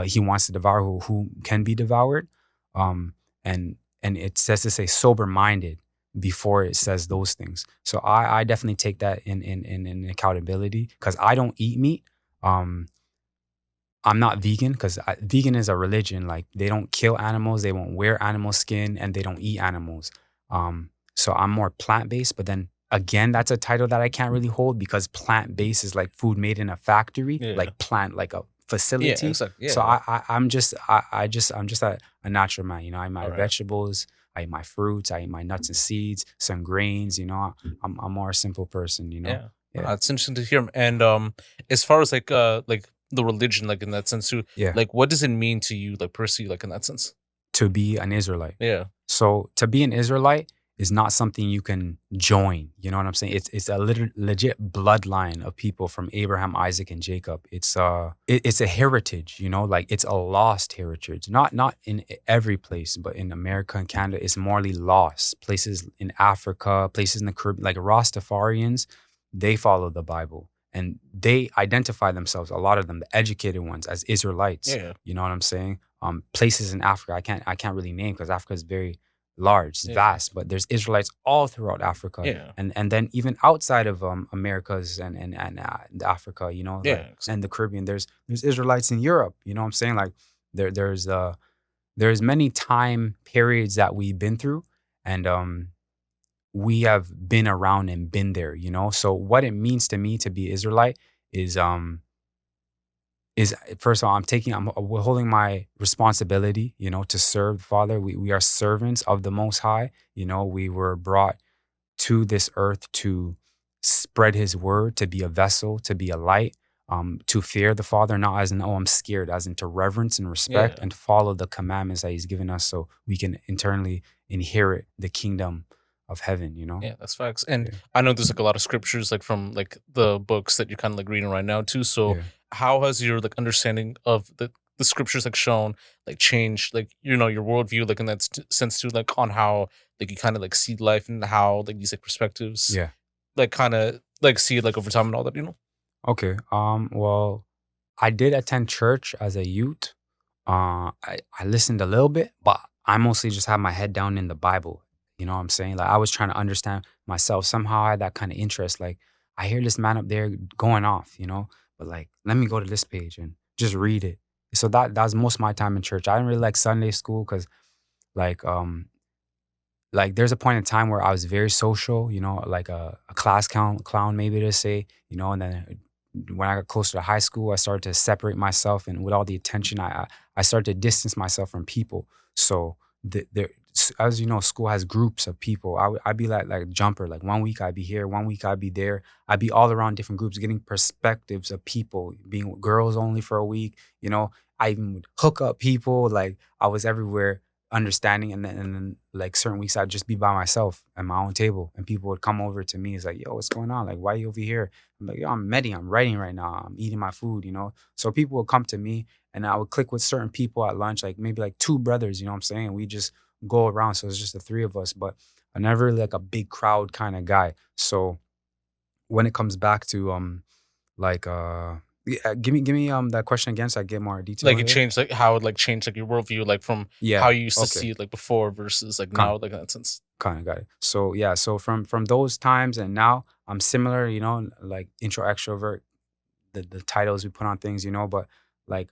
he wants to devour, who can be devoured. Um and and it says to say sober minded before it says those things. So I definitely take that in accountability, because I don't eat meat. I'm not vegan, because vegan is a religion. Like, they don't kill animals, they won't wear animal skin, and they don't eat animals. So I'm more plant based. But then again, that's a title that I can't really hold, because plant based is like food made in a factory, Yeah. like plant, like a Yeah. facility. Exactly. So Yeah. I'm just a natural man. I eat my All right. vegetables, I eat my fruits, I eat my nuts and seeds, some grains. I'm more a simple person. Yeah. Yeah. It's interesting to hear. And as far as like the religion, like in that sense too, Yeah. like what does it mean to you, like personally, like in that sense? To be an Israelite. Yeah, So to be an Israelite is not something you can join. You know what I'm saying? It's a legit bloodline of people from Abraham, Isaac, and Jacob. It's a heritage. You know, like it's a lost heritage. Not in every place, but in America and Canada, it's morally lost. Places in Africa, places in the Caribbean, like Rastafarians, they follow the Bible. And they identify themselves, a lot of them, the educated ones, as Israelites. yeah, You know what I'm saying? Places in Africa, I can't really name because Africa is very large, it's yeah, vast, but there's Israelites all throughout Africa, yeah, and then even outside of Americas and Africa, like yeah, and the Caribbean, there's Israelites in Europe. You know what I'm saying? Like there's many time periods that we've been through, and we have been around and been there. So what it means to me to be Israelite is is first of all, we're holding my responsibility, to serve the Father. We are servants of the Most High. We were brought to this earth to spread His word, to be a vessel, to be a light, to fear the Father, not as in, oh, I'm scared, as in to reverence and respect yeah. and follow the commandments that He's given us so we can internally inherit the kingdom of heaven, Yeah, that's facts. And Yeah. I know there's like a lot of scriptures like from like the books that you're kind of like reading right now too. So Yeah. how has your like understanding of the scriptures like shown like changed like your worldview like in that sense too, like on how like you kind of like see life and how like these like perspectives Yeah. like kind of like see it like over time and all that. Okay. Well, I did attend church as a youth. I listened a little bit, but I mostly just had my head down in the Bible. You know what I'm saying? Like I was trying to understand myself. Somehow I had that kind of interest. Like I hear this man up there going off, but like let me go to this page and just read it. So that's most of my time in church. I didn't really like Sunday school because like like there's a point in time where I was very social, like a class clown maybe to say, and then when I got closer to high school, I started to separate myself, and with all the attention, I started to distance myself from people. So as you know, school has groups of people. I'd be like a jumper. Like one week I'd be here, one week I'd be there. I'd be all around different groups, getting perspectives of people, being with girls only for a week. I even would hook up people. Like I was everywhere understanding, and then like certain weeks I'd just be by myself at my own table, and people would come over to me. It's like, yo, what's going on? Like, why are you over here? I'm like, yo, I'm meditating, I'm writing right now, I'm eating my food. So people would come to me, and I would click with certain people at lunch, like maybe like two brothers, you know what I'm saying? We just go around. So it's just the three of us, but I'm never really like a big crowd kind of guy. So when it comes back to like yeah, give me that question again so I get more detail Like it into it. changed like how it like changed like your worldview like from how Yeah. you used to Okay. see it like before versus like now like in that sense. Kind of got it. So yeah, so from those times and now I'm similar, like intro extrovert, the titles we put on things, but like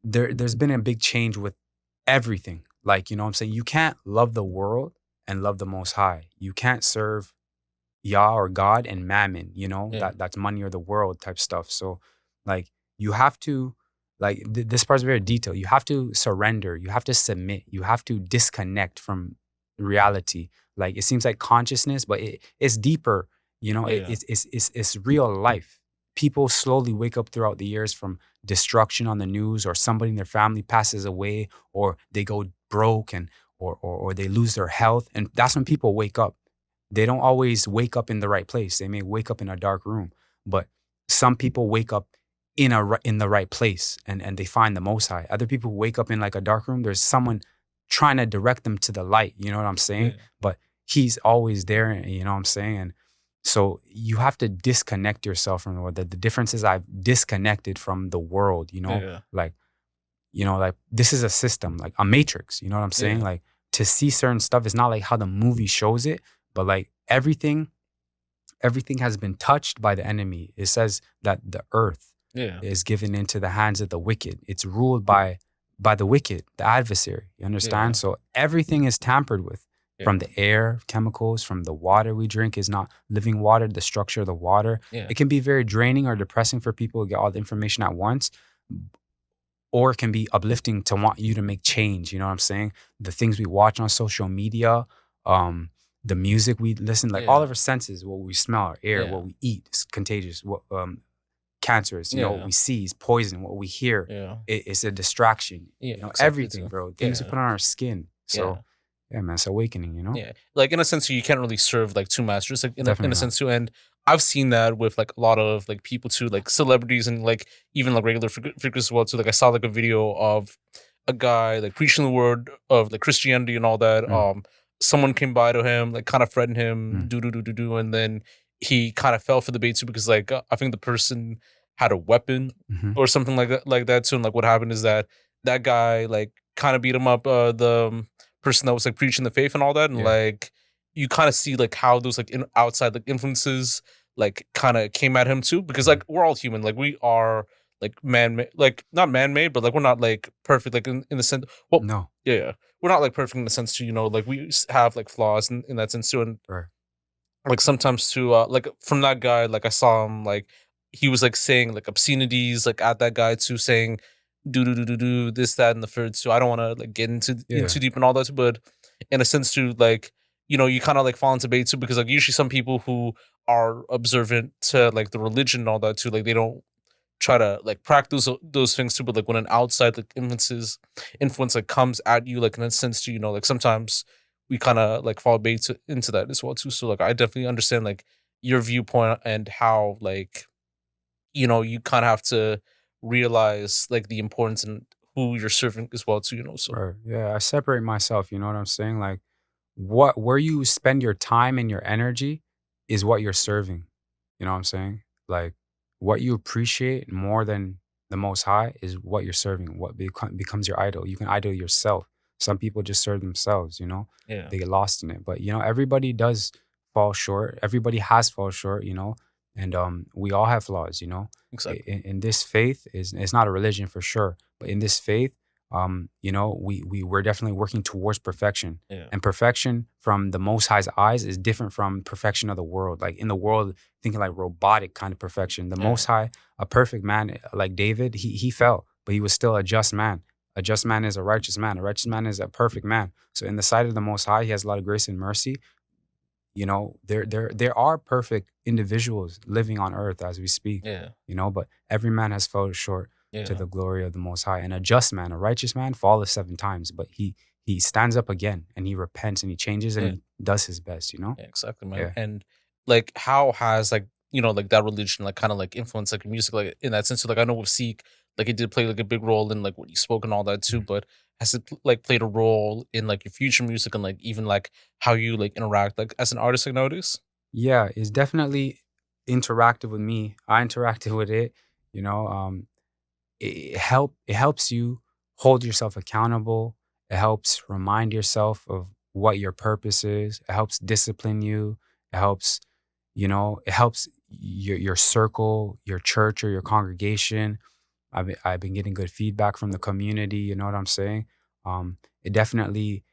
there's been a big change with everything. Like, what I'm saying, you can't love the world and love the Most High. You can't serve Yah or God and Mammon, Yeah. that's money or the world type stuff. So like you have to like this part's very detailed. You have to surrender, you have to submit, you have to disconnect from reality. Like it seems like consciousness, but it's deeper, Yeah. it's real life. People slowly wake up throughout the years from destruction on the news, or somebody in their family passes away, or they go broke, and or they lose their health. And that's when people wake up. They don't always wake up in the right place. They may wake up in a dark room, but some people wake up in the right place, and they find the Most High. Other people wake up in like a dark room. There's someone trying to direct them to the light. You know what I'm saying? Yeah. But He's always there. You know what I'm saying? And so you have to disconnect yourself from the world. The difference is I've disconnected from the world. Yeah. Like like this is a system, like a matrix. You know what I'm saying? Yeah. Like to see certain stuff is not like how the movie shows it, but like everything has been touched by the enemy. It says that the earth Yeah. is given into the hands of the wicked. It's ruled by the wicked, the adversary. You Yeah. understand? So everything is tampered with. From Yeah. the air, chemicals, from the water we drink is not living water, the structure of the water. Yeah. It can be very draining or depressing for people to get all the information at once, or it can be uplifting to want you to make change. You know what I'm saying? The things we watch on social media, um, the music we listen, like all Yeah. of our senses, what we smell, our air, what Yeah. we eat is contagious, what cancerous, what Yeah. we see is poison, what we hear Yeah. it's a distraction, Yeah. Exactly everything, too. bro. Things we Yeah. put on our skin. Yeah. So yeah, man, it's awakening. Yeah, like in a sense, you can't really serve like two masters, like in Definitely a not. sense too. And I've seen that with like a lot of like people too, like celebrities and like even like regular figures as well too. Like I saw like a video of a guy like preaching the word of like Christianity and all that. Mm, Someone came by to him, like kind of threatened him, mm, do, and then he kind of fell for the bait too because like I think the person had a weapon hmm. or something like that too. And like what happened is that that guy like kind of beat him up. The person that was like preaching the faith and all that, and Yeah. like you kind of see like how those like outside like influences like kind of came at him too because Mhm. like we're all human, like we are like man-made, like not man-made, but like we're not like perfect, like in the sense, well, No. yeah, we're not like perfect in the sense to like we have like flaws in that sense too. And Right. like sometimes too like from that guy, like I saw him like he was like saying like obscenities like at that guy too, saying do this that and the third too. I don't want to like get into in Yeah. too deep and all that too, but in a sense too, like you kind of like fall into bait too because like usually some people who are observant to like the religion and all that too, like they don't try to like practice those things too. But like when an outside like influence like comes at you, like in a sense too, like sometimes we kind of like fall bait into that as well too. So like I definitely understand like your viewpoint and how like you kind of have to realize like the importance and who you're serving as well too. So Right. Yeah. I separate myself. You know what I'm saying? Like, where you spend your time and your energy is what you're serving. You know what I'm saying? Like, what you appreciate more than the Most High is what you're serving. What becomes your idol. You can idol yourself. Some people just serve themselves. yeah, They get lost in it. But everybody does fall short. Everybody has fall short. And we all have flaws. exactly. In this faith is it's not a religion for sure, but in this faith, we're definitely working towards perfection. Yeah, And perfection from the Most High's eyes is different from perfection of the world. Like in the world, thinking like robotic kind of perfection. The yeah, Most High, a perfect man like David, he fell, but he was still a just man. A just man is a righteous man. A righteous man is a perfect man. So in the sight of the Most High, he has a lot of grace and mercy. There are perfect individuals living on earth as we speak. yeah, But every man has fallen short to yeah, the glory of the Most High. And a just man, a righteous man, falleth 7 times, but he stands up again and he repents and he changes and yeah. he does his best. Yeah, exactly, man. Yeah. And like, how has like like that religion like kind of like influenced like your music like in that sense? So, like, I know with Sikh, like it did play like a big role in like what you spoke and all that too. Mhm. But has it like played a role in like your future music and like even like how you like interact like as an artist like nowadays? Yeah, it's definitely interactive with me. I interacted with it. You know, it helps you hold yourself accountable. It helps remind yourself of what your purpose is. It helps discipline you. It helps, it helps your circle, your church or your congregation. I've been getting good feedback from the community. You know what I'm saying? It definitely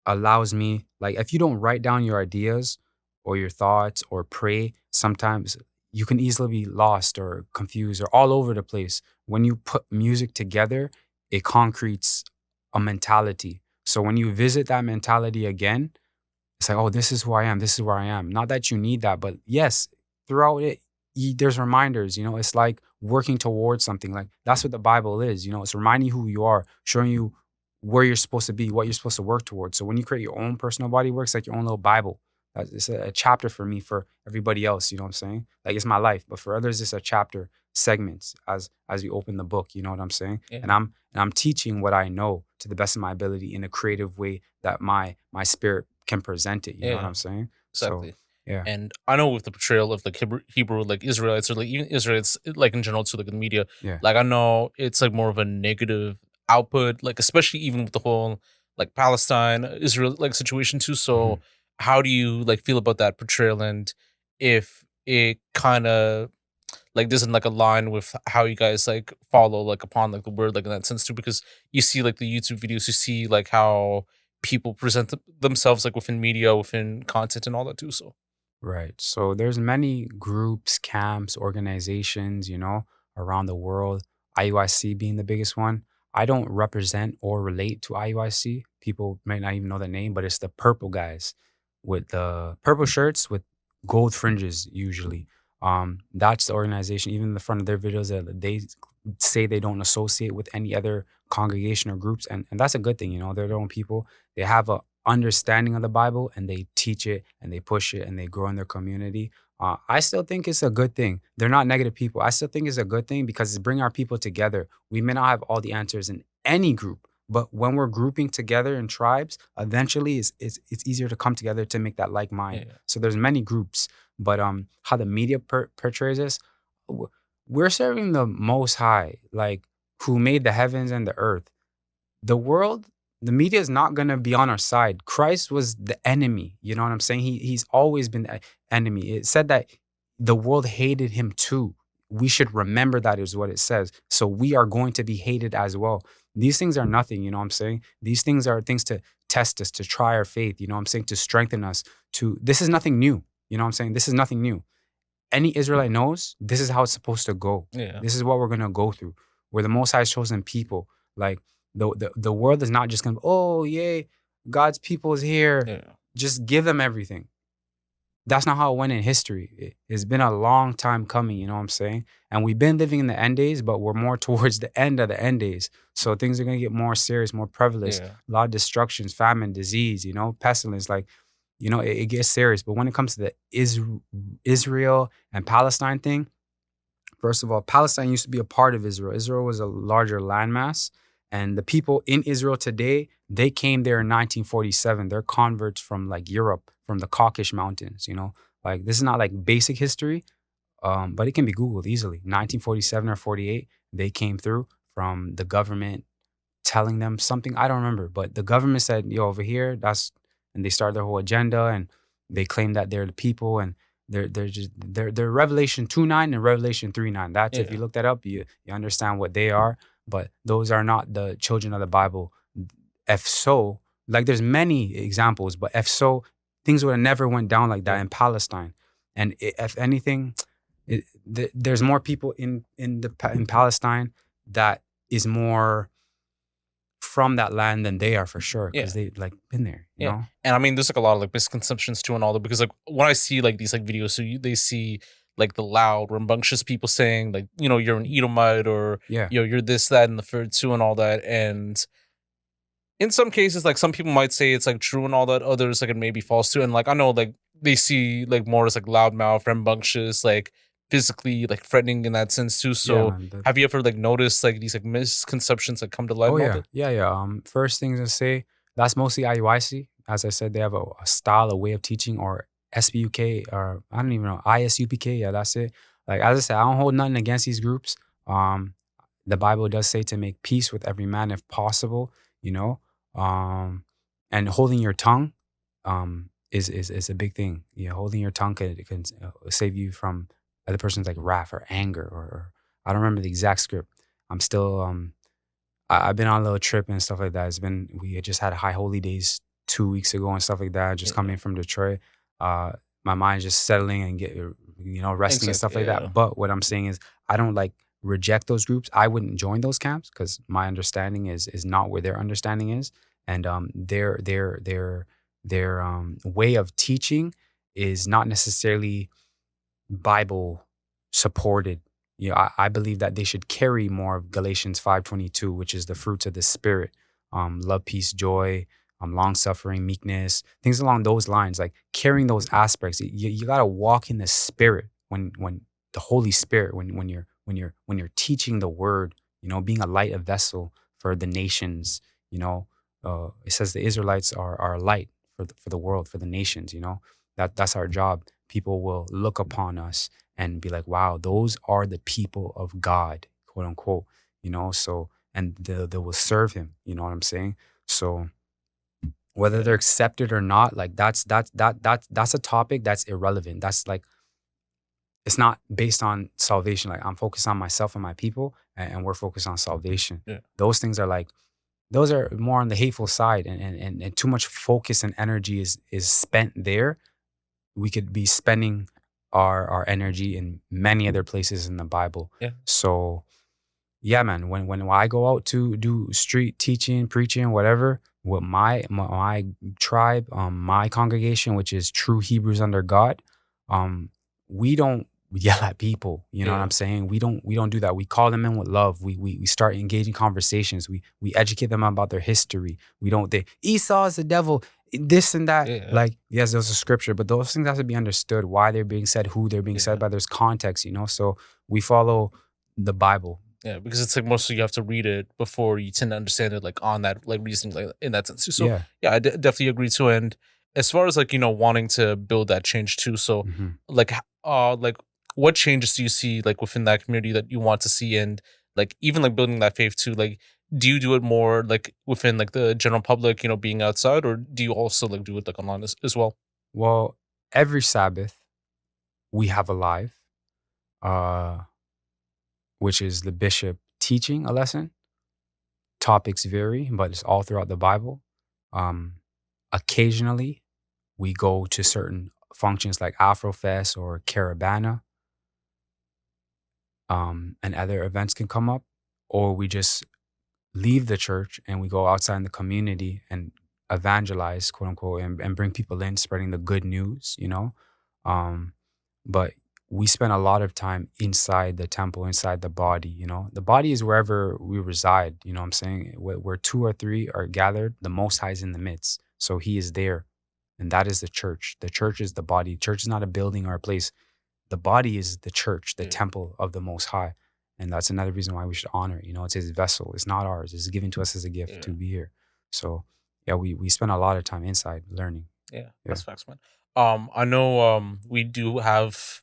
allows me, like, if you don't write down your ideas or your thoughts or pray, sometimes you can easily be lost or confused or all over the place. When you put music together, it concretes a mentality. So when you visit that mentality again, it's like, oh, this is who I am. This is where I am. Not that you need that, but yes, throughout it, there's reminders. It's like working towards something. Like that's what the Bible is. It's reminding you who you are, showing you where you're supposed to be, what you're supposed to work towards. So when you create your own personal body works, like your own little Bible. It's a chapter for me. For everybody else, you know what I'm saying? Like it's my life, but for others, it's a chapter segments as we open the book. You know what I'm saying? Yeah, And I'm teaching what I know to the best of my ability in a creative way that my spirit can present it. You know what yeah. I'm saying? So Exactly. yeah. And I know with the portrayal of like Hebrew like Israelites or like even Israelites like in general too, like in the media, Yeah. like I know it's like more of a negative output, like especially even with the whole like Palestine Israel like situation too. So Mhm. how do you like feel about that portrayal and if it kind of like doesn't like align with how you guys like follow like upon like the word like in that sense too? Because you see like the YouTube videos, you see like how people present themselves like within media, within content and all that too. So Right. So there's many groups, camps, organizations, around the world, IUIC being the biggest one. I don't represent or relate to IUIC. People may not even know the name, but it's the purple guys. with the purple shirts with gold fringes usually. That's the organization. Even in the front of their videos, they say they don't associate with any other congregation or groups, and that's a good thing. They're their own people. They have a understanding of the Bible, and they teach it and they push it and they grow in their community. I still think it's a good thing. They're not negative people. I still think it's a good thing because it's bring our people together. We may not have all the answers in any group, but when we're grouping together in tribes, eventually it's easier to come together to make that like mind. Yeah. So there's many groups, but how the media portrays us, w- we're serving the Most High, like who made the heavens and the earth. The world, the media is not gonna be on our side. Christ was the enemy. You know what I'm saying? He's always been the enemy. It said that the world hated him too. We should remember that is what it says. So we are going to be hated as well. These things are nothing, you know what I'm saying? These things are things to test us, to try our faith, you know what I'm saying? To strengthen us, this is nothing new. You know what I'm saying? This is nothing new. Any Israelite knows this is how it's supposed to go. Yeah. This is what we're gonna go through. We're the Most High's chosen people. Like the world is not just gonna, oh yay, God's people is here. Yeah. Just give them everything. That's not how it went in history. It's been a long time coming, you know what I'm saying? And we've been living in the end days, but we're more towards the end of the end days. So things are gonna get more serious, more prevalent. Yeah. A lot of destructions, famine, disease, pestilence. Like, it gets serious. But when it comes to the Israel and Palestine thing, first of all, Palestine used to be a part of Israel. Israel was a larger landmass. And the people in Israel today, they came there in 1947. They're converts from like Europe, from the Caucasus Mountains, Like this is not like basic history, but it can be Googled easily. 1947 or 48, they came through from the government telling them something. I don't remember, but the government said, yo, over here, and they started their whole agenda and they claim that they're the people and they're Revelation 2:9 and Revelation 3:9. That's if you Yeah. look that up, you understand what they are, but those are not the children of the Bible. If so, like there's many examples, but if so, things would have never went down like that Yeah. in Palestine. And if anything, there's more people in Palestine that is more from that land than they are for sure because Yeah. they like been there, you Yeah. know? And I mean, there's like a lot of like misconceptions too and all that because like when I see like these like videos, so they see like the loud, rambunctious people saying like, you're an Edomite or Yeah. you're this, that, and the third too and all that. And in some cases, like some people might say it's like true and all that, others like it may be false too. And like I know like they see like more as like loudmouth, rambunctious, like physically like threatening in that sense too. Yeah, So man. have you ever like noticed like these like misconceptions that come to light Oh and all yeah. that? Yeah, yeah. First things to say, that's mostly IUIC. As I said, they have a style, a way of teaching, or SBUK, or I don't even know, ISUPK. Yeah, that's it. Like as I said, I don't hold nothing against these groups. The Bible does say to make peace with every man if possible, you know. And holding your tongue is a big thing. Holding your tongue can save you from other person's like wrath or anger or I don't remember the exact script. I'm still I've been on a little trip and stuff like that. We had just had high holy days 2 weeks ago and stuff like that. Just Yeah. coming from Detroit, uh, my mind's just settling and resting and stuff Exactly. like Yeah. that. But what I'm saying is, I don't like reject those groups. I wouldn't join those camps because my understanding is not where their understanding is, and their way of teaching is not necessarily Bible supported. I believe that they should carry more of Galatians 5:22, which is the fruits of the spirit. Love, peace, joy, long suffering, meekness, things along those lines. Like carrying those aspects. You gotta walk in the spirit when the Holy Spirit, when you're teaching the word, being a light, a vessel for the nations, it says the Israelites are a light for the world, for the nations, that's our job. People will look upon us and be like, wow, those are the people of God, quote unquote, so, and they will serve him. You know what I'm saying? So whether they're Yeah. accepted or not, like that's a topic that's irrelevant. That's like, it's not based on salvation. Like I'm focused on myself and my people, and we're focused on salvation. Yeah. Those things are like, those are more on the hateful side, and too much focus and energy is spent there. We could be spending our energy in many other places in the Bible. Yeah. So yeah, man, when I go out to do street teaching, preaching, whatever, with my tribe, my congregation, which is true Hebrews under God, um, we don't yell at people. You know what Yeah. I'm saying? We don't do that. We call them in with love. We start engaging conversations. We educate them about their history. We don't they Esau is the devil, this and that. Yeah. Like, yes, there's a scripture, but those things have to be understood. Why they're being said, who they're being said Yeah. by. There's context, So we follow the Bible. Yeah, because it's like mostly you have to read it before you tend to understand it, like on that like reasoning, like in that sense too. So Yeah. yeah, definitely agree too. And as far as like wanting to build that change too, so hmm like what changes do you see like within that community that you want to see, and like even like building that faith too? Like, do you do it more like within like the general public, being outside, or do you also like do it like online as well? Well, every Sabbath we have a live, uh, which is the bishop teaching a lesson. Topics vary, but it's all throughout the Bible. Um, Occasionally, we go to certain functions like Afrofest or Caravana, and other events can come up, or we just leave the church and we go outside in the community and evangelize, quote unquote, and bring people in, spreading the good news. Um, but we spend a lot of time inside the temple, inside the body. The body is wherever we reside. You know what I'm saying? Where two or three are gathered, the Most High is in the midst. So he is there. And that is the church. The church is the body. Church is not a building or a place. The body is the church, the Yeah, temple of the Most High. And that's another reason why we should honor it. It's his vessel. It's not ours. It's given to us as a gift yeah. to be here. So yeah, we spend a lot of time inside learning. Yeah, Yeah. that's facts, man. I know we do have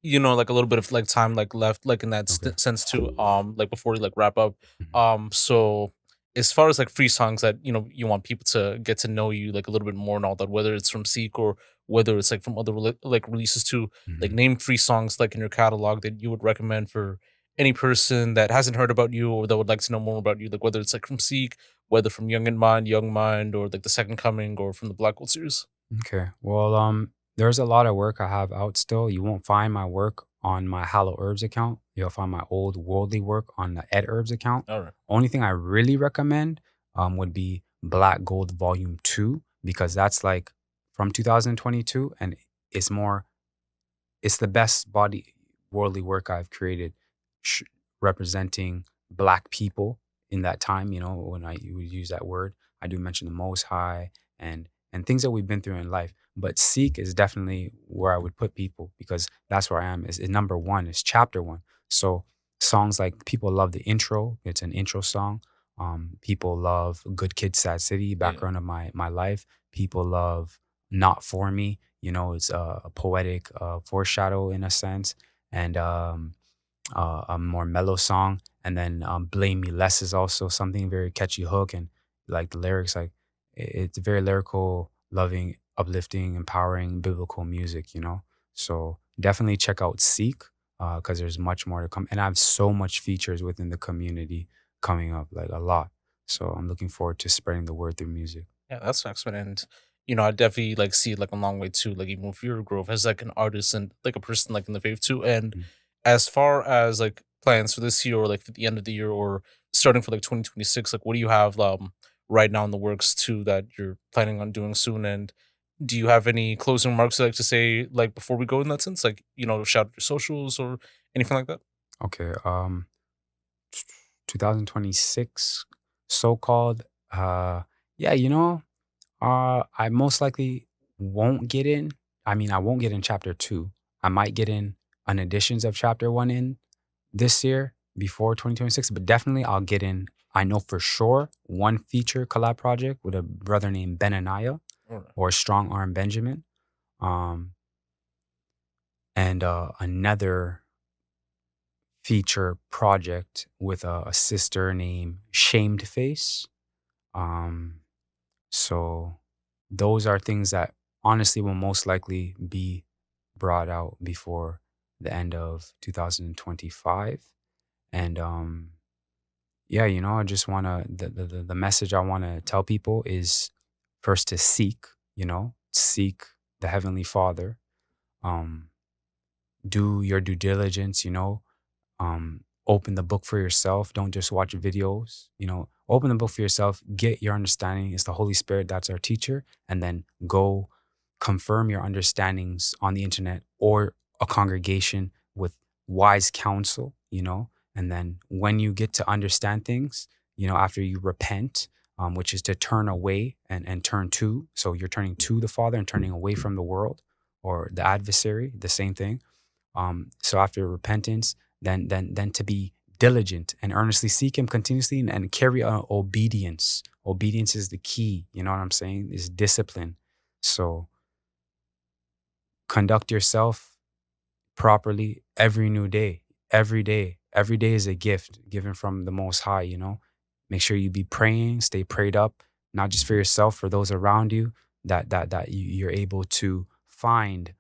like a little bit of like time like left like in that Okay. sense too, like before we like wrap up. Mhm. So as far as like free songs that you want people to get to know you like a little bit more and all that, whether it's from Seek or whether it's like from other like releases too, like Mhm. name free songs like in your catalog that you would recommend for any person that hasn't heard about you or that would like to know more about you, like whether it's like from Seek, whether from Young Mind, or like the Second Coming, or from the Black Gold series. Okay. Well, there's a lot of work I have out still. You won't find my work on my Hallow Erbs account. You'll find my old worldly work on the ed-erbs account. All right. Only thing I really recommend would be Black Gold Volume 2, because that's like from 2022, and it's more it's the best body worldly work I've created, sh- representing Black people in that time. When I would use that word, I do mention the Most High and things that we've been through in life. But Seek is definitely where I would put people, because that's where I am. Is number one. Is chapter one. So songs like, people love the intro. It's an intro song. People love Good Kid, Sad City, Yeah. background of my life. People love Not For Me. It's a poetic foreshadow in a sense, and a more mellow song. And then Blame Me Less is also something very catchy hook, and like the lyrics, like it's very lyrical, loving, uplifting, empowering, biblical music. So definitely check out Seek, because there's much more to come, and I have so much features within the community coming up, like a lot. So I'm looking forward to spreading the word through music. Yeah, that's facts, man. And I definitely like see it like a long way too. Like even with your growth as like an artist and like a person like in the faith too. And Mm. as far as like plans for this year or like for the end of the year or starting for like 2026, like what do you have right now in the works too that you're planning on doing soon? And do you have any closing remarks you like to say like before we go in that sense? Like, shout out your socials or anything like that? Okay. 2026, so-called. Yeah, I most likely won't get in. I mean, I won't get in chapter 2. I might get in an additions of chapter 1 in this year before 2026, but definitely I'll get in. I know for sure one feature collab project with a brother named Benaniah, All right. or Strong Arm Benjamin, um, and another feature project with a sister named Shamed Face. Um, so those are things that honestly will most likely be brought out before the end of 2025. And yeah, I just want to, the message I want to tell people is, first, to seek the Heavenly Father. Um, do your due diligence, open the book for yourself. Don't just watch videos. Open the book for yourself. Get your understanding. It's the Holy Spirit that's our teacher, and then go confirm your understandings on the internet or a congregation with wise counsel. And then when you get to understand things, after you repent, which is to turn away and turn to. So you're turning to the Father and turning away from the world or the adversary, the same thing. So after repentance, then to be diligent and earnestly seek Him continuously and carry on obedience. Obedience is the key. You know what I'm saying? Is discipline. So conduct yourself properly every new day. Every day. Every day is a gift given from the Most High. Make sure you be praying, stay prayed up, not just for yourself, for those around you, that you're able to find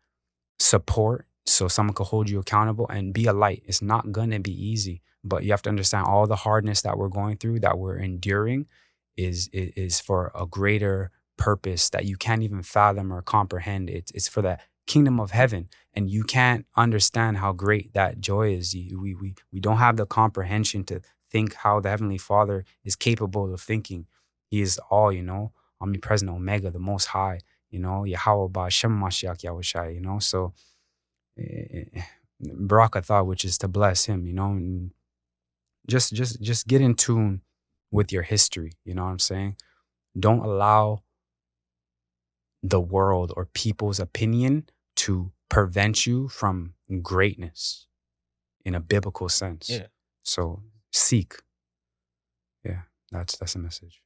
support so someone could hold you accountable and be a light. It's not gonna be easy, but you have to understand all the hardness that we're going through, that we're enduring, is for a greater purpose that you can't even fathom or comprehend. It's for the kingdom of heaven, and you can't understand how great that joy is. We don't have the comprehension to think how the Heavenly Father is capable of thinking. He is all, omnipresent, Omega, the Most High, Yahweh Ba Shem Mashiach Yahushai, so Barakatah, which is to bless Him, and just get in tune with your history. You know what I'm saying? Don't allow the world or people's opinion to prevent you from greatness in a biblical sense. Yeah. So seek. Yeah, that's a message.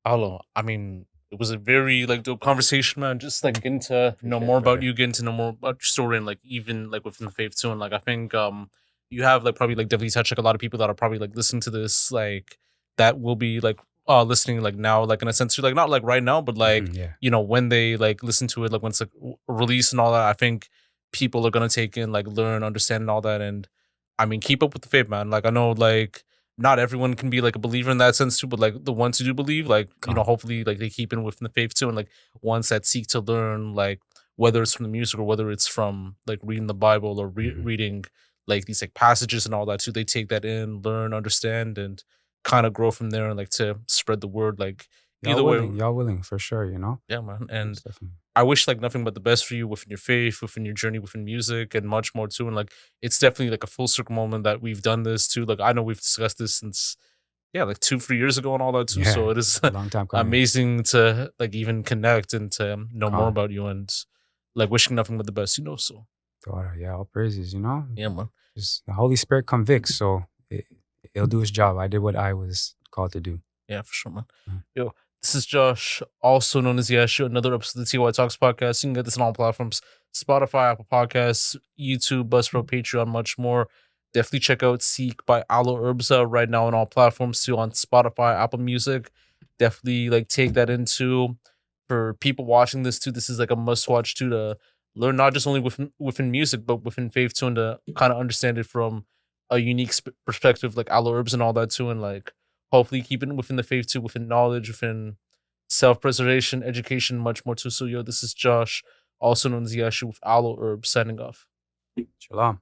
Hello. I mean, it was a very dope conversation, man. Just getting to know Appreciate more it, about brother. you, getting to know more about your story, and even within the faith too. And I think you have probably definitely touched a lot of people that are probably listening to this, that will be listening now, in a sense, not right now, but Yeah. when they listen to it, when it's released and all that. I think people are gonna take in, learn, understand, and all that. And I mean, keep up with the faith, man. I know not everyone can be a believer in that sense too, but the ones who do believe, Come. hopefully they keep in within the faith too, and ones that seek to learn, whether it's from the music or whether it's from reading the Bible or Mhm. reading these passages and all that too, they take that in, learn, understand, and kind of grow from there, and to spread the word. Either way, Y'all willing for sure, yeah, man. And Most definitely. I wish nothing but the best for you within your faith, within your journey, within music, and much more too. And it's definitely a full circle moment that we've done this too. I know we've discussed this since 2-3 years ago and all that too. So Yeah, it is long time coming. amazing to even connect and to know more Come. about you, and wishing nothing but the best. So Daughter, yeah, all praises, yeah, man. Just the Holy Spirit convicts, so it'll do its job. I did what I was called to do. Yeah, for sure, man. Mhm. Yo, this is Josh, also known as Yashu, another episode of the TLOY Talks podcast. You can get this on all platforms: Spotify, Apple Podcasts, YouTube, Buzzsprout, Patreon, much more. Definitely check out Seek by Hallow Erbs right now on all platforms too, on Spotify, Apple Music. Definitely take that into, for people watching this too. This is a must watch too, to learn not just only within music but within faith too, and to kind of understand it from a unique perspective, Hallow Erbs and all that too, and hopefully keeping within the faith too, within knowledge, within self-preservation, education, much more too. So yo, this is Josh, also known as Yashu, with Hallow Erbs, signing off. Shalom.